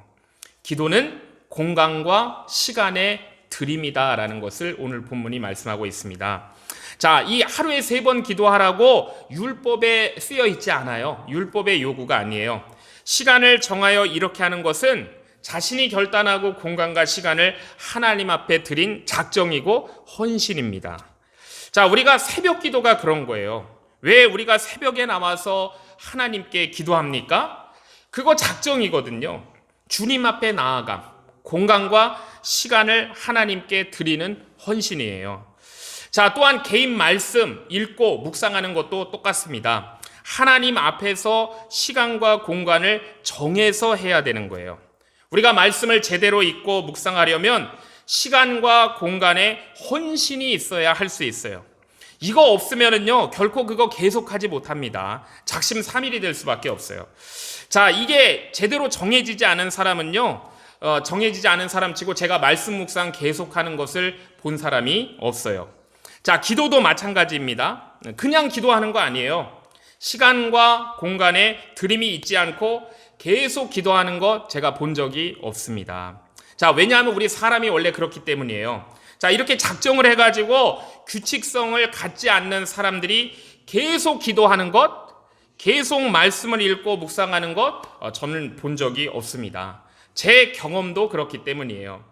기도는 공간과 시간의 드림이다라는 것을 오늘 본문이 말씀하고 있습니다. 자, 이 하루에 3번 기도하라고 율법에 쓰여 있지 않아요. 율법의 요구가 아니에요. 시간을 정하여 이렇게 하는 것은 자신이 결단하고 공간과 시간을 하나님 앞에 드린 작정이고 헌신입니다. 자, 우리가 새벽 기도가 그런 거예요. 왜 우리가 새벽에 나와서 하나님께 기도합니까? 그거 작정이거든요. 주님 앞에 나아감, 공간과 시간을 하나님께 드리는 헌신이에요. 자, 또한 개인 말씀 읽고 묵상하는 것도 똑같습니다. 하나님 앞에서 시간과 공간을 정해서 해야 되는 거예요. 우리가 말씀을 제대로 읽고 묵상하려면 시간과 공간에 헌신이 있어야 할 수 있어요. 이거 없으면은요, 결코 그거 계속하지 못합니다. 작심삼일이 될 수밖에 없어요. 자, 이게 제대로 정해지지 않은 사람은요, 정해지지 않은 사람치고 제가 말씀 묵상 계속하는 것을 본 사람이 없어요. 자, 기도도 마찬가지입니다. 그냥 기도하는 거 아니에요. 시간과 공간에 드림이 있지 않고 계속 기도하는 거 제가 본 적이 없습니다. 자, 왜냐하면 우리 사람이 원래 그렇기 때문이에요. 자, 이렇게 작정을 해가지고 규칙성을 갖지 않는 사람들이 계속 기도하는 것, 계속 말씀을 읽고 묵상하는 것, 저는 본 적이 없습니다. 제 경험도 그렇기 때문이에요.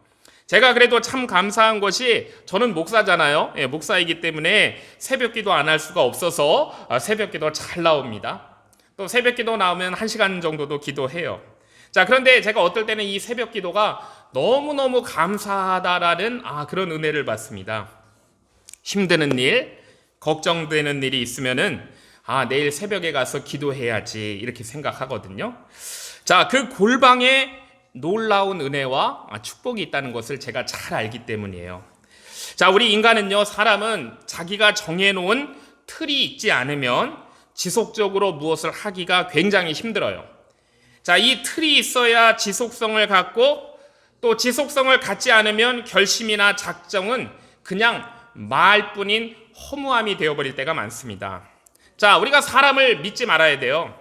제가 그래도 참 감사한 것이 저는 목사잖아요. 예, 목사이기 때문에 새벽 기도 안 할 수가 없어서 새벽 기도 잘 나옵니다. 또 새벽 기도 나오면 1시간 정도도 기도해요. 자, 그런데 제가 어떨 때는 이 새벽 기도가 너무너무 감사하다라는 그런 은혜를 받습니다. 힘드는 일, 걱정되는 일이 있으면은 내일 새벽에 가서 기도해야지 이렇게 생각하거든요. 자, 그 골방에 놀라운 은혜와 축복이 있다는 것을 제가 잘 알기 때문이에요. 자, 우리 인간은요, 사람은 자기가 정해놓은 틀이 있지 않으면 지속적으로 무엇을 하기가 굉장히 힘들어요. 자, 이 틀이 있어야 지속성을 갖고 또 지속성을 갖지 않으면 결심이나 작정은 그냥 말뿐인 허무함이 되어버릴 때가 많습니다. 자, 우리가 사람을 믿지 말아야 돼요.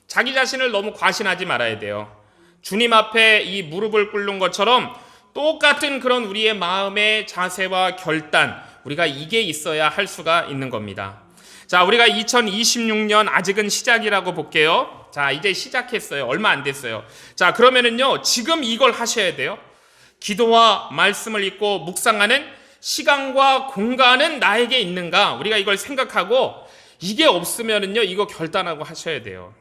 자기 자신을 너무 과신하지 말아야 돼요. 주님 앞에 이 무릎을 꿇는 것처럼 똑같은 그런 우리의 마음의 자세와 결단, 우리가 이게 있어야 할 수가 있는 겁니다. 자, 우리가 2026년 아직은 시작이라고 볼게요. 자, 이제 시작했어요. 얼마 안 됐어요. 자, 그러면은요, 지금 이걸 하셔야 돼요. 기도와 말씀을 읽고 묵상하는 시간과 공간은 나에게 있는가? 우리가 이걸 생각하고 이게 없으면은요, 이거 결단하고 하셔야 돼요.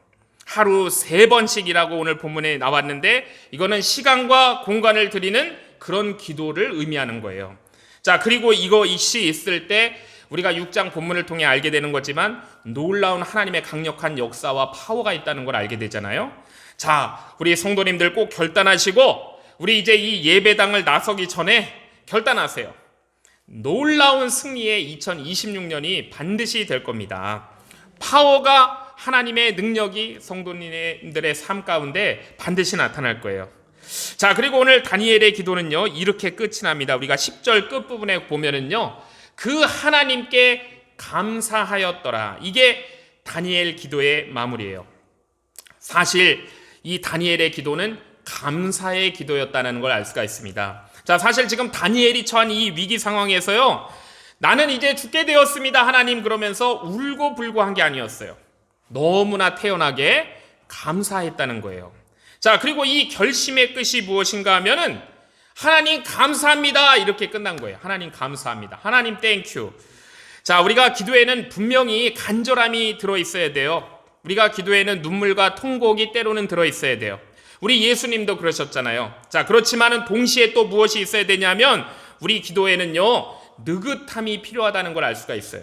하루 3번씩이라고 오늘 본문에 나왔는데 이거는 시간과 공간을 드리는 그런 기도를 의미하는 거예요. 자, 그리고 이것이 있을 때 우리가 6장 본문을 통해 알게 되는 거지만 놀라운 하나님의 강력한 역사와 파워가 있다는 걸 알게 되잖아요. 자, 우리 성도님들 꼭 결단하시고 우리 이제 이 예배당을 나서기 전에 결단하세요. 놀라운 승리의 2026년이 반드시 될 겁니다. 파워가 하나님의 능력이 성도님들의 삶 가운데 반드시 나타날 거예요. 자, 그리고 오늘 다니엘의 기도는요, 이렇게 끝이 납니다. 우리가 10절 끝부분에 보면은요, 그 하나님께 감사하였더라. 이게 다니엘 기도의 마무리예요. 사실 이 다니엘의 기도는 감사의 기도였다는 걸 알 수가 있습니다. 자, 사실 지금 다니엘이 처한 이 위기 상황에서요, 나는 이제 죽게 되었습니다, 하나님, 그러면서 울고 불고 한 게 아니었어요. 너무나 태연하게 감사했다는 거예요. 자, 그리고 이 결심의 끝이 무엇인가 하면은 하나님 감사합니다, 이렇게 끝난 거예요. 하나님 감사합니다. 하나님 땡큐. 자, 우리가 기도에는 분명히 간절함이 들어있어야 돼요. 우리가 기도에는 눈물과 통곡이 때로는 들어있어야 돼요. 우리 예수님도 그러셨잖아요. 자, 그렇지만은 동시에 또 무엇이 있어야 되냐면 우리 기도에는요, 느긋함이 필요하다는 걸 알 수가 있어요.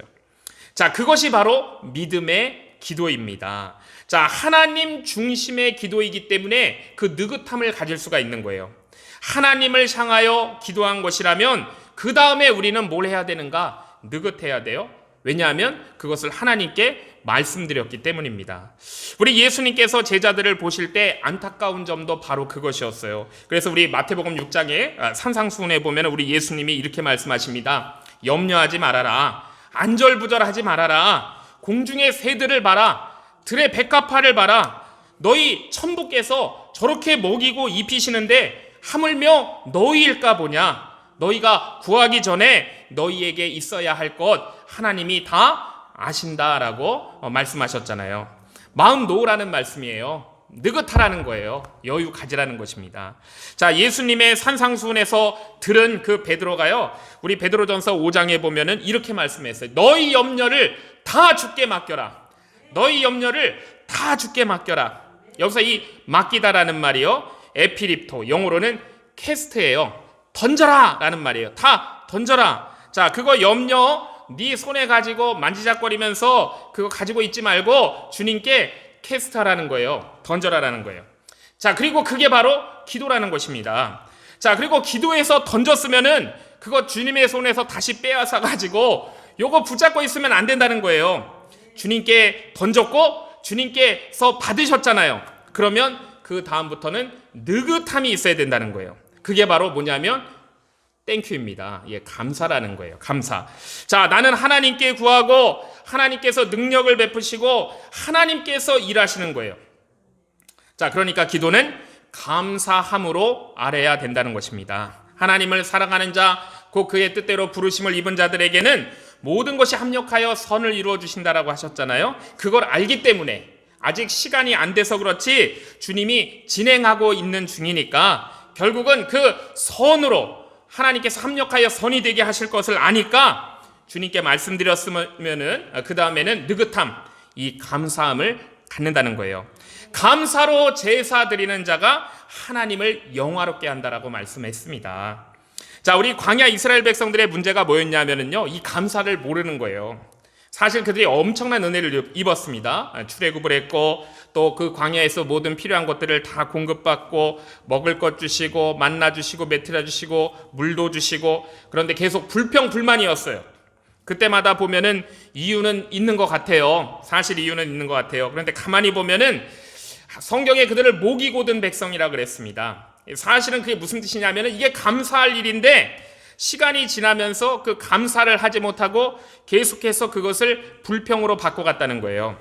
자, 그것이 바로 믿음의 기도입니다. 자, 하나님 중심의 기도이기 때문에 그 느긋함을 가질 수가 있는 거예요. 하나님을 향하여 기도한 것이라면 그 다음에 우리는 뭘 해야 되는가? 느긋해야 돼요. 왜냐하면 그것을 하나님께 말씀드렸기 때문입니다. 우리 예수님께서 제자들을 보실 때 안타까운 점도 바로 그것이었어요. 그래서 우리 마태복음 6장에 산상수훈에 보면 우리 예수님이 이렇게 말씀하십니다. 염려하지 말아라. 안절부절하지 말아라. 공중의 새들을 봐라. 들의 백합화를 봐라. 너희 천부께서 저렇게 먹이고 입히시는데 하물며 너희일까 보냐. 너희가 구하기 전에 너희에게 있어야 할 것 하나님이 다 아신다라고 말씀하셨잖아요. 마음 놓으라는 말씀이에요. 느긋하라는 거예요. 여유 가지라는 것입니다. 자, 예수님의 산상수훈에서 들은 그 베드로가요, 우리 베드로전서 5장에 보면은 이렇게 말씀했어요. 너희 염려를 다 주께 맡겨라. 너희 염려를 다 주께 맡겨라. 여기서 이 맡기다라는 말이요, 에피립토, 영어로는 캐스트예요. 던져라 라는 말이에요. 다 던져라. 자, 그거 염려 네 손에 가지고 만지작거리면서 그거 가지고 있지 말고 주님께 캐스트하라는 거예요. 던져라라는 거예요. 자, 그리고 그게 바로 기도라는 것입니다. 자, 그리고 기도해서 던졌으면은 그거 주님의 손에서 다시 빼앗아 가지고 요거 붙잡고 있으면 안 된다는 거예요. 주님께 던졌고 주님께서 받으셨잖아요. 그러면 그 다음부터는 느긋함이 있어야 된다는 거예요. 그게 바로 뭐냐면 땡큐입니다. 예, 감사라는 거예요. 감사. 자, 나는 하나님께 구하고 하나님께서 능력을 베푸시고 하나님께서 일하시는 거예요. 자, 그러니까 기도는 감사함으로 아래야 된다는 것입니다. 하나님을 사랑하는 자, 곧 그의 뜻대로 부르심을 입은 자들에게는 모든 것이 합력하여 선을 이루어 주신다라고 하셨잖아요. 그걸 알기 때문에 아직 시간이 안 돼서 그렇지 주님이 진행하고 있는 중이니까 결국은 그 선으로 하나님께서 합력하여 선이 되게 하실 것을 아니까 주님께 말씀드렸으면은 그 다음에는 느긋함, 이 감사함을 갖는다는 거예요. 감사로 제사 드리는 자가 하나님을 영화롭게 한다라고 말씀했습니다. 자, 우리 광야 이스라엘 백성들의 문제가 뭐였냐면은요, 이 감사를 모르는 거예요. 사실 그들이 엄청난 은혜를 입었습니다. 출애굽을 했고 또 그 광야에서 모든 필요한 것들을 다 공급받고 먹을 것 주시고 만나 주시고 메트라 주시고 물도 주시고, 그런데 계속 불평불만이었어요. 그때마다 보면은 이유는 있는 것 같아요. 사실 이유는 있는 것 같아요. 그런데 가만히 보면은 성경에 그들을 목이 고든 백성이라 그랬습니다. 사실은 그게 무슨 뜻이냐면은 이게 감사할 일인데 시간이 지나면서 그 감사를 하지 못하고 계속해서 그것을 불평으로 바꿔갔다는 거예요.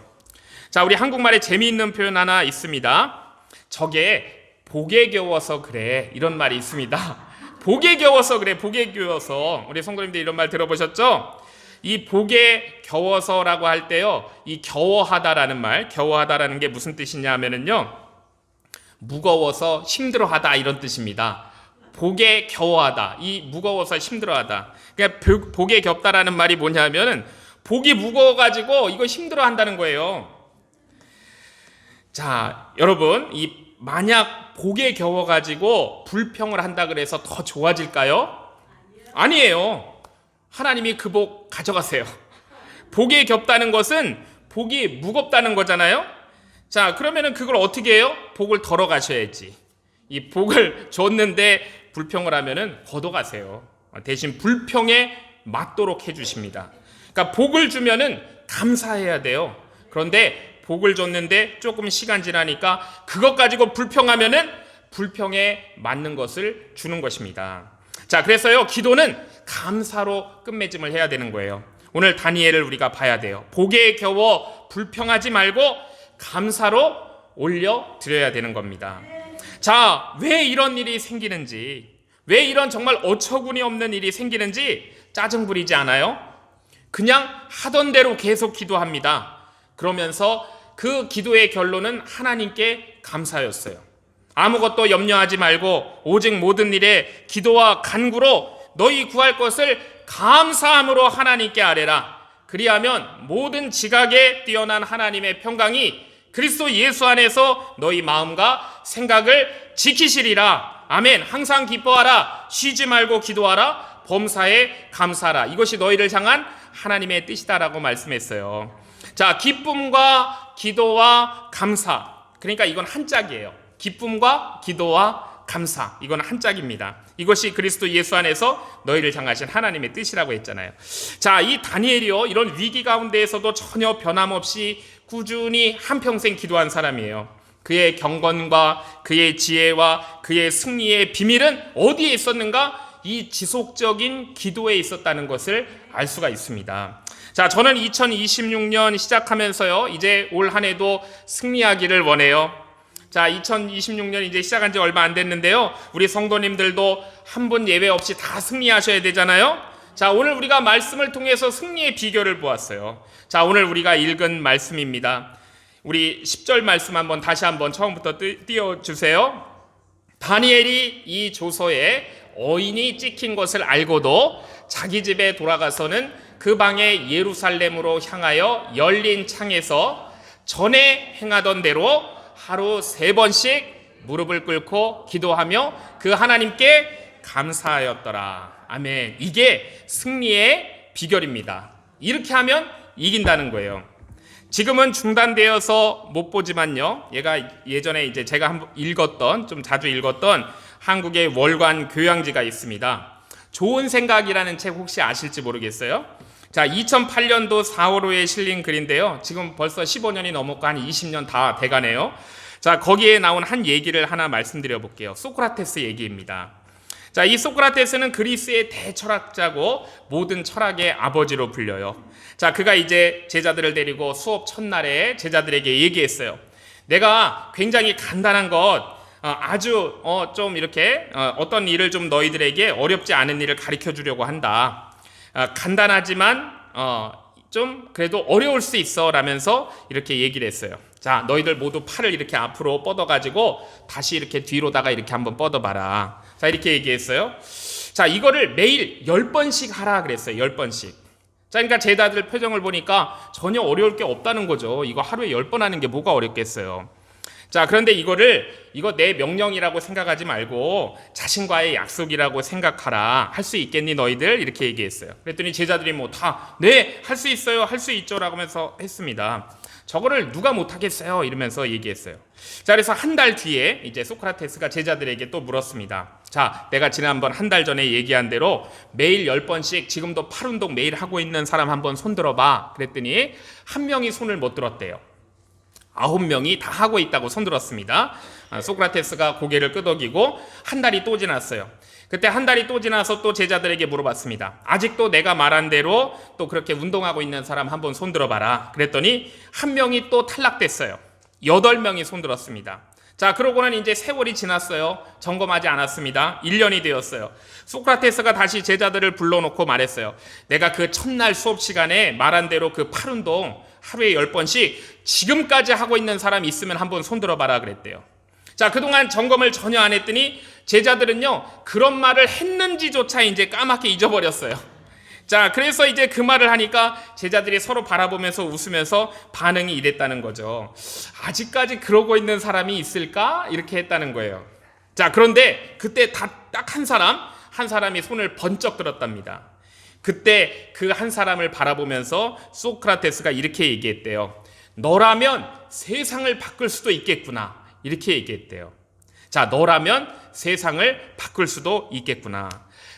자, 우리 한국말에 재미있는 표현 하나 있습니다. 저게 복에 겨워서 그래, 이런 말이 있습니다. 복에 겨워서 그래, 복에 겨워서. 우리 성도님들 이런 말 들어보셨죠? 이 복에 겨워서라고 할 때요, 이 겨워하다라는 말, 겨워하다라는 게 무슨 뜻이냐 하면은요, 무거워서 힘들어하다 이런 뜻입니다. 복에 겨워하다, 이 무거워서 힘들어하다. 그러니까 복에 겹다라는 말이 뭐냐면은 복이 무거워가지고 이거 힘들어한다는 거예요. 자, 여러분, 이 만약 복에 겨워가지고 불평을 한다 그래서 더 좋아질까요? 아니에요. 하나님이 그 복 가져가세요. 복에 겹다는 것은 복이 무겁다는 거잖아요. 자, 그러면은 그걸 어떻게 해요? 복을 덜어 가셔야지. 이 복을 줬는데 불평을 하면은 걷어가세요. 대신 불평에 맞도록 해주십니다. 그러니까 복을 주면은 감사해야 돼요. 그런데 복을 줬는데 조금 시간 지나니까 그것 가지고 불평하면은 불평에 맞는 것을 주는 것입니다. 자, 그래서요, 기도는 감사로 끝맺음을 해야 되는 거예요. 오늘 다니엘을 우리가 봐야 돼요. 복에 겨워 불평하지 말고 감사로 올려드려야 되는 겁니다. 자, 왜 이런 일이 생기는지, 왜 이런 정말 어처구니 없는 일이 생기는지 짜증 부리지 않아요? 그냥 하던 대로 계속 기도합니다. 그러면서 그 기도의 결론은 하나님께 감사였어요. 아무것도 염려하지 말고 오직 모든 일에 기도와 간구로 너희 구할 것을 감사함으로 하나님께 아뢰라. 그리하면 모든 지각에 뛰어난 하나님의 평강이 그리스도 예수 안에서 너희 마음과 생각을 지키시리라. 아멘. 항상 기뻐하라. 쉬지 말고 기도하라. 범사에 감사하라. 이것이 너희를 향한 하나님의 뜻이다라고 말씀했어요. 자, 기쁨과 기도와 감사. 그러니까 이건 한 짝이에요. 기쁨과 기도와 감사. 이건 한 짝입니다. 이것이 그리스도 예수 안에서 너희를 향하신 하나님의 뜻이라고 했잖아요. 자, 이 다니엘이요, 이런 위기 가운데에서도 전혀 변함없이 꾸준히 한평생 기도한 사람이에요. 그의 경건과 그의 지혜와 그의 승리의 비밀은 어디에 있었는가? 이 지속적인 기도에 있었다는 것을 알 수가 있습니다. 자, 저는 2026년 시작하면서요, 이제 올 한 해도 승리하기를 원해요. 자, 2026년 이제 시작한 지 얼마 안 됐는데요, 우리 성도님들도 한 분 예외 없이 다 승리하셔야 되잖아요. 자, 오늘 우리가 말씀을 통해서 승리의 비결을 보았어요. 자, 오늘 우리가 읽은 말씀입니다. 우리 10절 말씀 한번 다시 한번 처음부터 띄워주세요. 다니엘이 이 조서에 어인이 찍힌 것을 알고도 자기 집에 돌아가서는 그 방에 예루살렘으로 향하여 열린 창에서 전에 행하던 대로 하루 3번씩 무릎을 꿇고 기도하며 그 하나님께 감사하였더라. 아멘. 이게 승리의 비결입니다. 이렇게 하면 이긴다는 거예요. 지금은 중단되어서 못 보지만요, 얘가 예전에 이제 제가 읽었던, 좀 자주 읽었던 한국의 월간 교양지가 있습니다. 좋은 생각이라는 책 혹시 아실지 모르겠어요. 자, 2008년도 4월호에 실린 글인데요, 지금 벌써 15년이 넘었고 한 20년 다 돼가네요. 자, 거기에 나온 한 얘기를 하나 말씀드려 볼게요. 소크라테스 얘기입니다. 자, 이 소크라테스는 그리스의 대철학자고 모든 철학의 아버지로 불려요. 자, 그가 이제 제자들을 데리고 수업 첫날에 제자들에게 얘기했어요. 내가 굉장히 간단한 것, 아주 좀 이렇게 어떤 일을 좀 너희들에게 어렵지 않은 일을 가르쳐 주려고 한다. 간단하지만 좀 그래도 어려울 수 있어 라면서 이렇게 얘기를 했어요. 자, 너희들 모두 팔을 이렇게 앞으로 뻗어가지고 다시 이렇게 뒤로다가 이렇게 한번 뻗어봐라. 자, 이렇게 얘기했어요. 자, 이거를 매일 10번씩 하라 그랬어요. 10번씩. 자, 그러니까 제자들 표정을 보니까 전혀 어려울 게 없다는 거죠. 이거 하루에 10번 하는 게 뭐가 어렵겠어요. 자, 그런데 이거 내 명령이라고 생각하지 말고 자신과의 약속이라고 생각하라. 할 수 있겠니 너희들? 이렇게 얘기했어요. 그랬더니 제자들이 뭐 다 네, 할 수 있어요, 할 수 있죠 라고 하면서 했습니다. 저거를 누가 못하겠어요 이러면서 얘기했어요. 자, 그래서 한 달 뒤에 이제 소크라테스가 제자들에게 또 물었습니다. 자, 내가 지난번 한 달 전에 얘기한 대로 매일 10번씩 지금도 팔 운동 매일 하고 있는 사람 한번 손 들어봐. 그랬더니 한 명이 손을 못 들었대요. 9명이 다 하고 있다고 손 들었습니다. 소크라테스가 고개를 끄덕이고 한 달이 또 지났어요. 그때 한 달이 또 지나서 또 제자들에게 물어봤습니다. 아직도 내가 말한 대로 또 그렇게 운동하고 있는 사람 한번 손 들어봐라. 그랬더니 한 명이 또 탈락됐어요. 8명이 손 들었습니다. 자, 그러고는 이제 세월이 지났어요. 점검하지 않았습니다. 1년이 되었어요. 소크라테스가 다시 제자들을 불러놓고 말했어요. 내가 그 첫날 수업 시간에 말한 대로 그 팔 운동 하루에 10번씩 지금까지 하고 있는 사람 있으면 한번 손 들어봐라 그랬대요. 자, 그동안 점검을 전혀 안 했더니 제자들은요, 그런 말을 했는지조차 이제 까맣게 잊어버렸어요. 자, 그래서 이제 그 말을 하니까 제자들이 서로 바라보면서 웃으면서 반응이 이랬다는 거죠. 아직까지 그러고 있는 사람이 있을까? 이렇게 했다는 거예요. 자, 그런데 그때 딱 한 사람이 손을 번쩍 들었답니다. 그때 그 한 사람을 바라보면서 소크라테스가 이렇게 얘기했대요. 너라면 세상을 바꿀 수도 있겠구나. 이렇게 얘기했대요. 자, 너라면 세상을 바꿀 수도 있겠구나.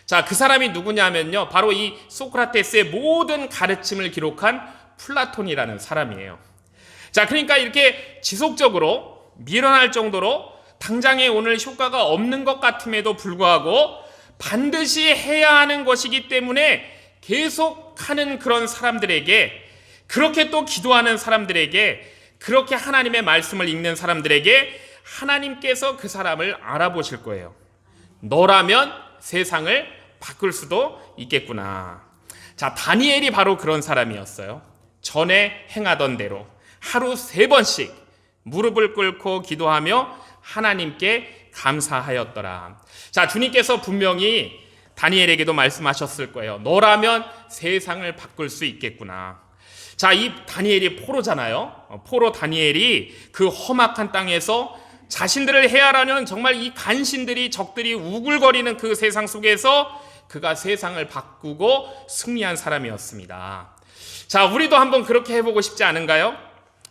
자, 그 사람이 누구냐면요, 바로 이 소크라테스의 모든 가르침을 기록한 플라톤이라는 사람이에요. 자, 그러니까 이렇게 지속적으로 밀어날 정도로 당장에 오늘 효과가 없는 것 같음에도 불구하고 반드시 해야 하는 것이기 때문에 계속하는 그런 사람들에게, 그렇게 또 기도하는 사람들에게, 그렇게 하나님의 말씀을 읽는 사람들에게 하나님께서 그 사람을 알아보실 거예요. 너라면 세상을 바꿀 수도 있겠구나. 자, 다니엘이 바로 그런 사람이었어요. 전에 행하던 대로 하루 3번씩 무릎을 꿇고 기도하며 하나님께 감사하였더라. 자, 주님께서 분명히 다니엘에게도 말씀하셨을 거예요. 너라면 세상을 바꿀 수 있겠구나. 자, 이 다니엘이 포로잖아요. 포로 다니엘이 그 험악한 땅에서 자신들을 해하라는 정말 이 간신들이, 적들이 우글거리는 그 세상 속에서 그가 세상을 바꾸고 승리한 사람이었습니다. 자, 우리도 한번 그렇게 해보고 싶지 않은가요?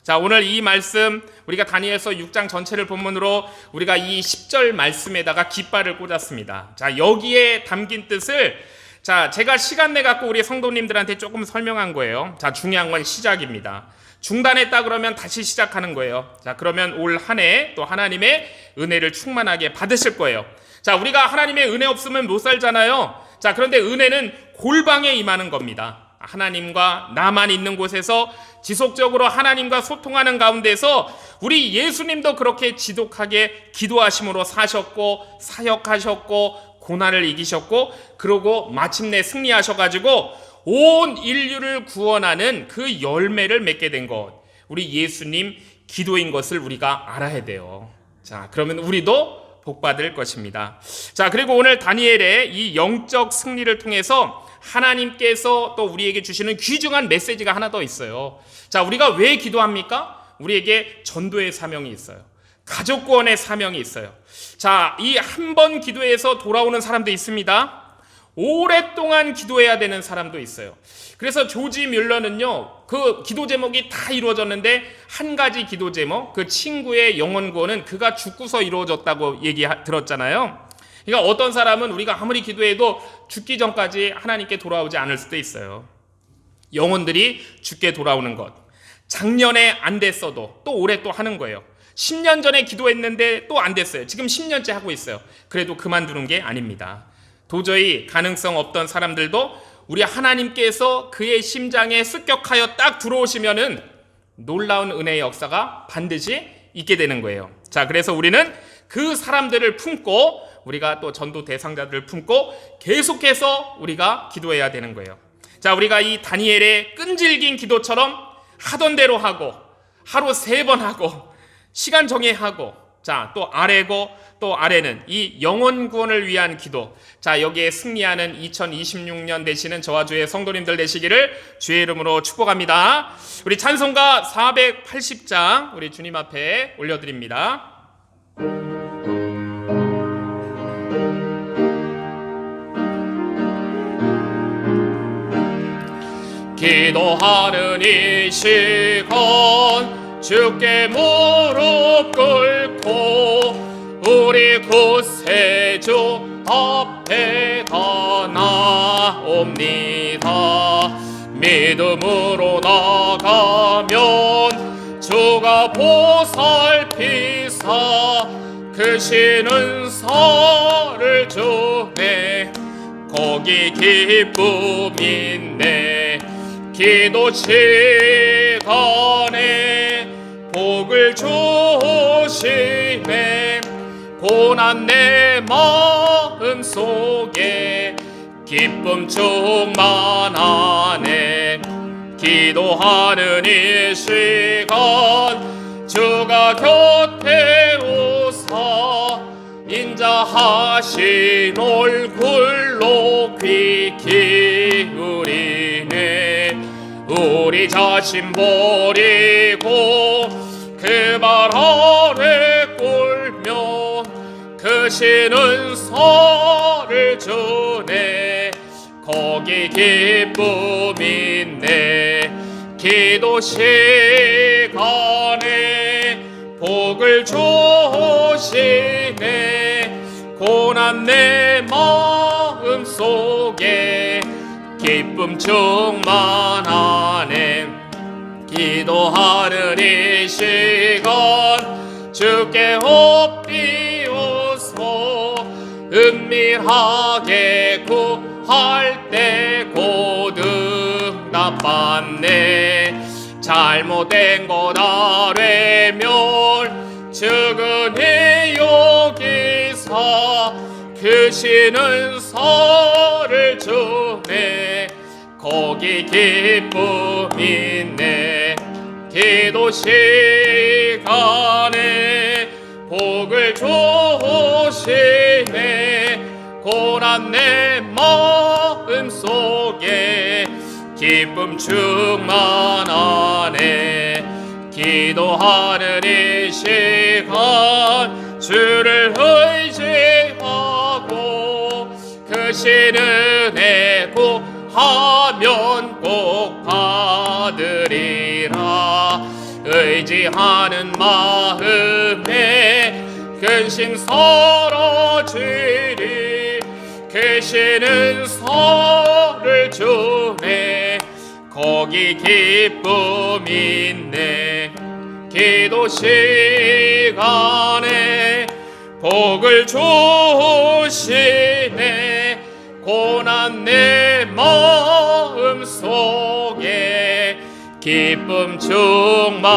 자, 오늘 이 말씀, 우리가 다니엘서 6장 전체를 본문으로 우리가 이 10절 말씀에다가 깃발을 꽂았습니다. 자, 여기에 담긴 뜻을, 자, 제가 시간 내 갖고 우리 성도님들한테 조금 설명한 거예요. 자, 중요한 건 시작입니다. 중단했다 그러면 다시 시작하는 거예요. 자, 그러면 올 한 해 또 하나님의 은혜를 충만하게 받으실 거예요. 자, 우리가 하나님의 은혜 없으면 못 살잖아요. 자, 그런데 은혜는 골방에 임하는 겁니다. 하나님과 나만 있는 곳에서 지속적으로 하나님과 소통하는 가운데서 우리 예수님도 그렇게 지독하게 기도하심으로 사셨고 사역하셨고 고난을 이기셨고, 그러고 마침내 승리하셔가지고 온 인류를 구원하는 그 열매를 맺게 된 것, 우리 예수님 기도인 것을 우리가 알아야 돼요. 자, 그러면 우리도 복받을 것입니다. 자, 그리고 오늘 다니엘의 이 영적 승리를 통해서 하나님께서 또 우리에게 주시는 귀중한 메시지가 하나 더 있어요. 자, 우리가 왜 기도합니까? 우리에게 전도의 사명이 있어요. 가족 구원의 사명이 있어요. 자, 이 한 번 기도해서 돌아오는 사람도 있습니다. 오랫동안 기도해야 되는 사람도 있어요. 그래서 조지 뮬러는요, 그 기도 제목이 다 이루어졌는데 한 가지 기도 제목, 그 친구의 영혼 구원은 그가 죽고서 이루어졌다고 들었잖아요. 그러니까 어떤 사람은 우리가 아무리 기도해도 죽기 전까지 하나님께 돌아오지 않을 수도 있어요. 영혼들이 죽게 돌아오는 것. 작년에 안 됐어도 또 올해 또 하는 거예요. 10년 전에 기도했는데 또 안 됐어요. 지금 10년째 하고 있어요. 그래도 그만두는 게 아닙니다. 도저히 가능성 없던 사람들도 우리 하나님께서 그의 심장에 습격하여 딱 들어오시면은 놀라운 은혜의 역사가 반드시 있게 되는 거예요. 자, 그래서 우리는 그 사람들을 품고, 우리가 또 전도 대상자들을 품고 계속해서 우리가 기도해야 되는 거예요. 자, 우리가 이 다니엘의 끈질긴 기도처럼 하던 대로 하고, 하루 3번 하고, 시간 정해 하고, 자, 또 아래고, 또 아래는 이 영혼 구원을 위한 기도. 자, 여기에 승리하는 2026년 되시는 저와 주의 성도님들 되시기를 주의 이름으로 축복합니다. 우리 찬송가 480장 우리 주님 앞에 올려드립니다. 기도하는 이 시간 주께 무릎 꿇고 우리 구세주 앞에 다 나옵니다. 믿음으로 나가면 주가 보살피사 크신 은사를 주네. 거기 기쁨 있네. 기도 시간에 복을 주시네. 고난 내 마음 속에 기쁨 충만하네. 기도하는 이 시간 주가 곁에 오사 인자하신 얼굴로 귀 기울이네. 우리 자신 버리고 그 발 아래 꿇며 크신 은사를 주네. 거기 기쁨 있네. 기도 시간에 복을 주시네. 고난 내 마음 속에 기쁨 충만하네. 기도하는 이 시간 주께 엎드려서 은밀하게 구할 때 곧 응답받네. 잘못된 것 아뢰면 측은히 여기사 크시는 설을 주네. 거기 기쁨 있네. 기도 시간에 복을 주시네. 고난 내 마음속에 기쁨 충만하네. 기도하는 이 시간 주를 의지하고 크신 은혜 구하면 꼭 받으리라. 의지하는 마음에 근심 사라지리. 계시는 설을 주네. 거기 기쁨 있네. 기도 시간에 복을 주시네. 고난 내 마음속에 기쁨 충만하네.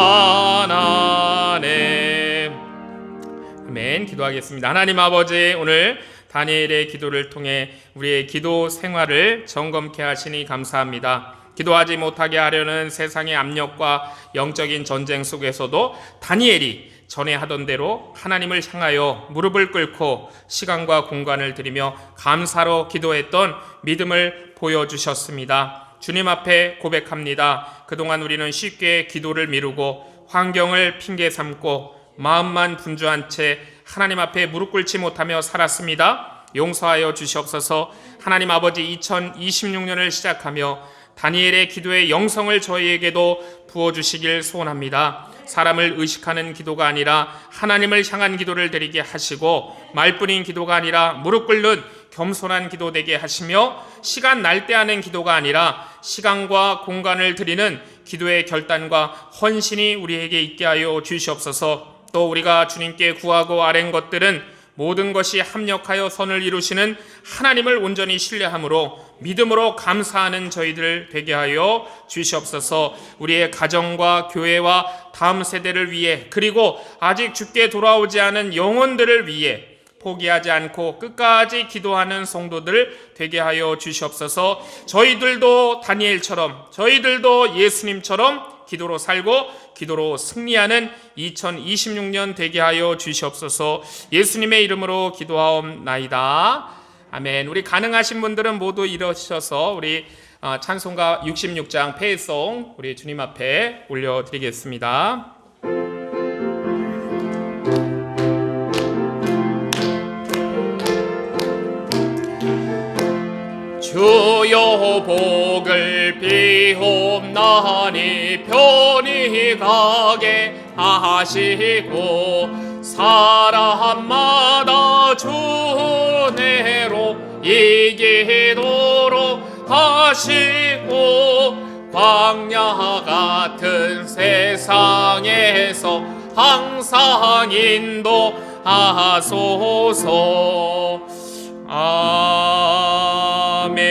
아멘. 기도하겠습니다. 하나님 아버지, 오늘 다니엘의 기도를 통해 우리의 기도 생활을 점검케 하시니 감사합니다. 기도하지 못하게 하려는 세상의 압력과 영적인 전쟁 속에서도 다니엘이 전에 하던 대로 하나님을 향하여 무릎을 꿇고 시간과 공간을 들이며 감사로 기도했던 믿음을 보여주셨습니다. 주님 앞에 고백합니다. 그동안 우리는 쉽게 기도를 미루고 환경을 핑계 삼고 마음만 분주한 채 하나님 앞에 무릎 꿇지 못하며 살았습니다. 용서하여 주시옵소서. 하나님 아버지, 2026년을 시작하며 다니엘의 기도의 영성을 저희에게도 부어주시길 소원합니다. 사람을 의식하는 기도가 아니라 하나님을 향한 기도를 드리게 하시고, 말뿐인 기도가 아니라 무릎 꿇는 겸손한 기도 되게 하시며, 시간 날 때 하는 기도가 아니라 시간과 공간을 드리는 기도의 결단과 헌신이 우리에게 있게 하여 주시옵소서. 또 우리가 주님께 구하고 아뢰는 것들은 모든 것이 합력하여 선을 이루시는 하나님을 온전히 신뢰함으로 믿음으로 감사하는 저희들 되게 하여 주시옵소서. 우리의 가정과 교회와 다음 세대를 위해, 그리고 아직 주께 돌아오지 않은 영혼들을 위해 포기하지 않고 끝까지 기도하는 성도들 되게 하여 주시옵소서. 저희들도 다니엘처럼, 저희들도 예수님처럼 기도로 살고 기도로 승리하는 2026년 되게 하여 주시옵소서. 예수님의 이름으로 기도하옵나이다. 아멘. 우리 가능하신 분들은 모두 일어서서 우리 찬송가 66장 페이송 우리 주님 앞에 올려드리겠습니다. 주여 복을 비옵나니 편히 가게 하시고, 사람마다 주 은혜로 이기도록 하시고, 광야 같은 세상에서 항상 인도하소서. 아멘.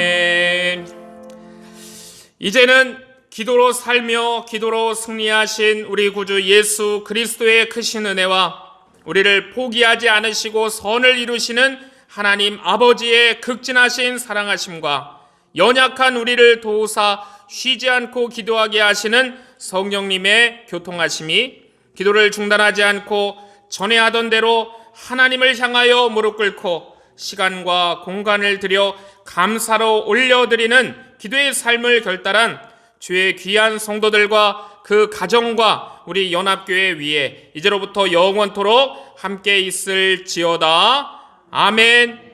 이제는 기도로 살며 기도로 승리하신 우리 구주 예수 그리스도의 크신 은혜와 우리를 포기하지 않으시고 선을 이루시는 하나님 아버지의 극진하신 사랑하심과 연약한 우리를 도우사 쉬지 않고 기도하게 하시는 성령님의 교통하심이, 기도를 중단하지 않고 전에 하던 대로 하나님을 향하여 무릎 꿇고 시간과 공간을 들여 감사로 올려드리는 기도의 삶을 결단한 주의 귀한 성도들과 그 가정과 우리 연합교회 위에 이제로부터 영원토록 함께 있을지어다. 아멘.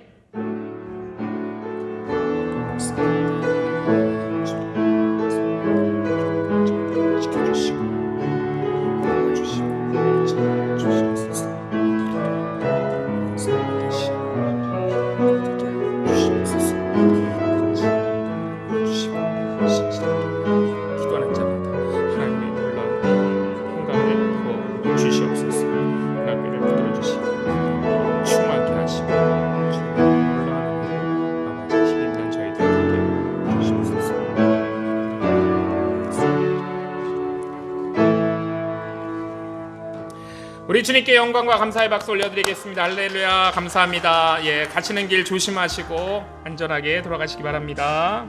기도하는 자마다 하나님의 우리 주님께 영광과 감사의 박수 올려드리겠습니다. 할렐루야. 감사합니다. 예, 가시는 길 조심하시고 안전하게 돌아가시기 바랍니다.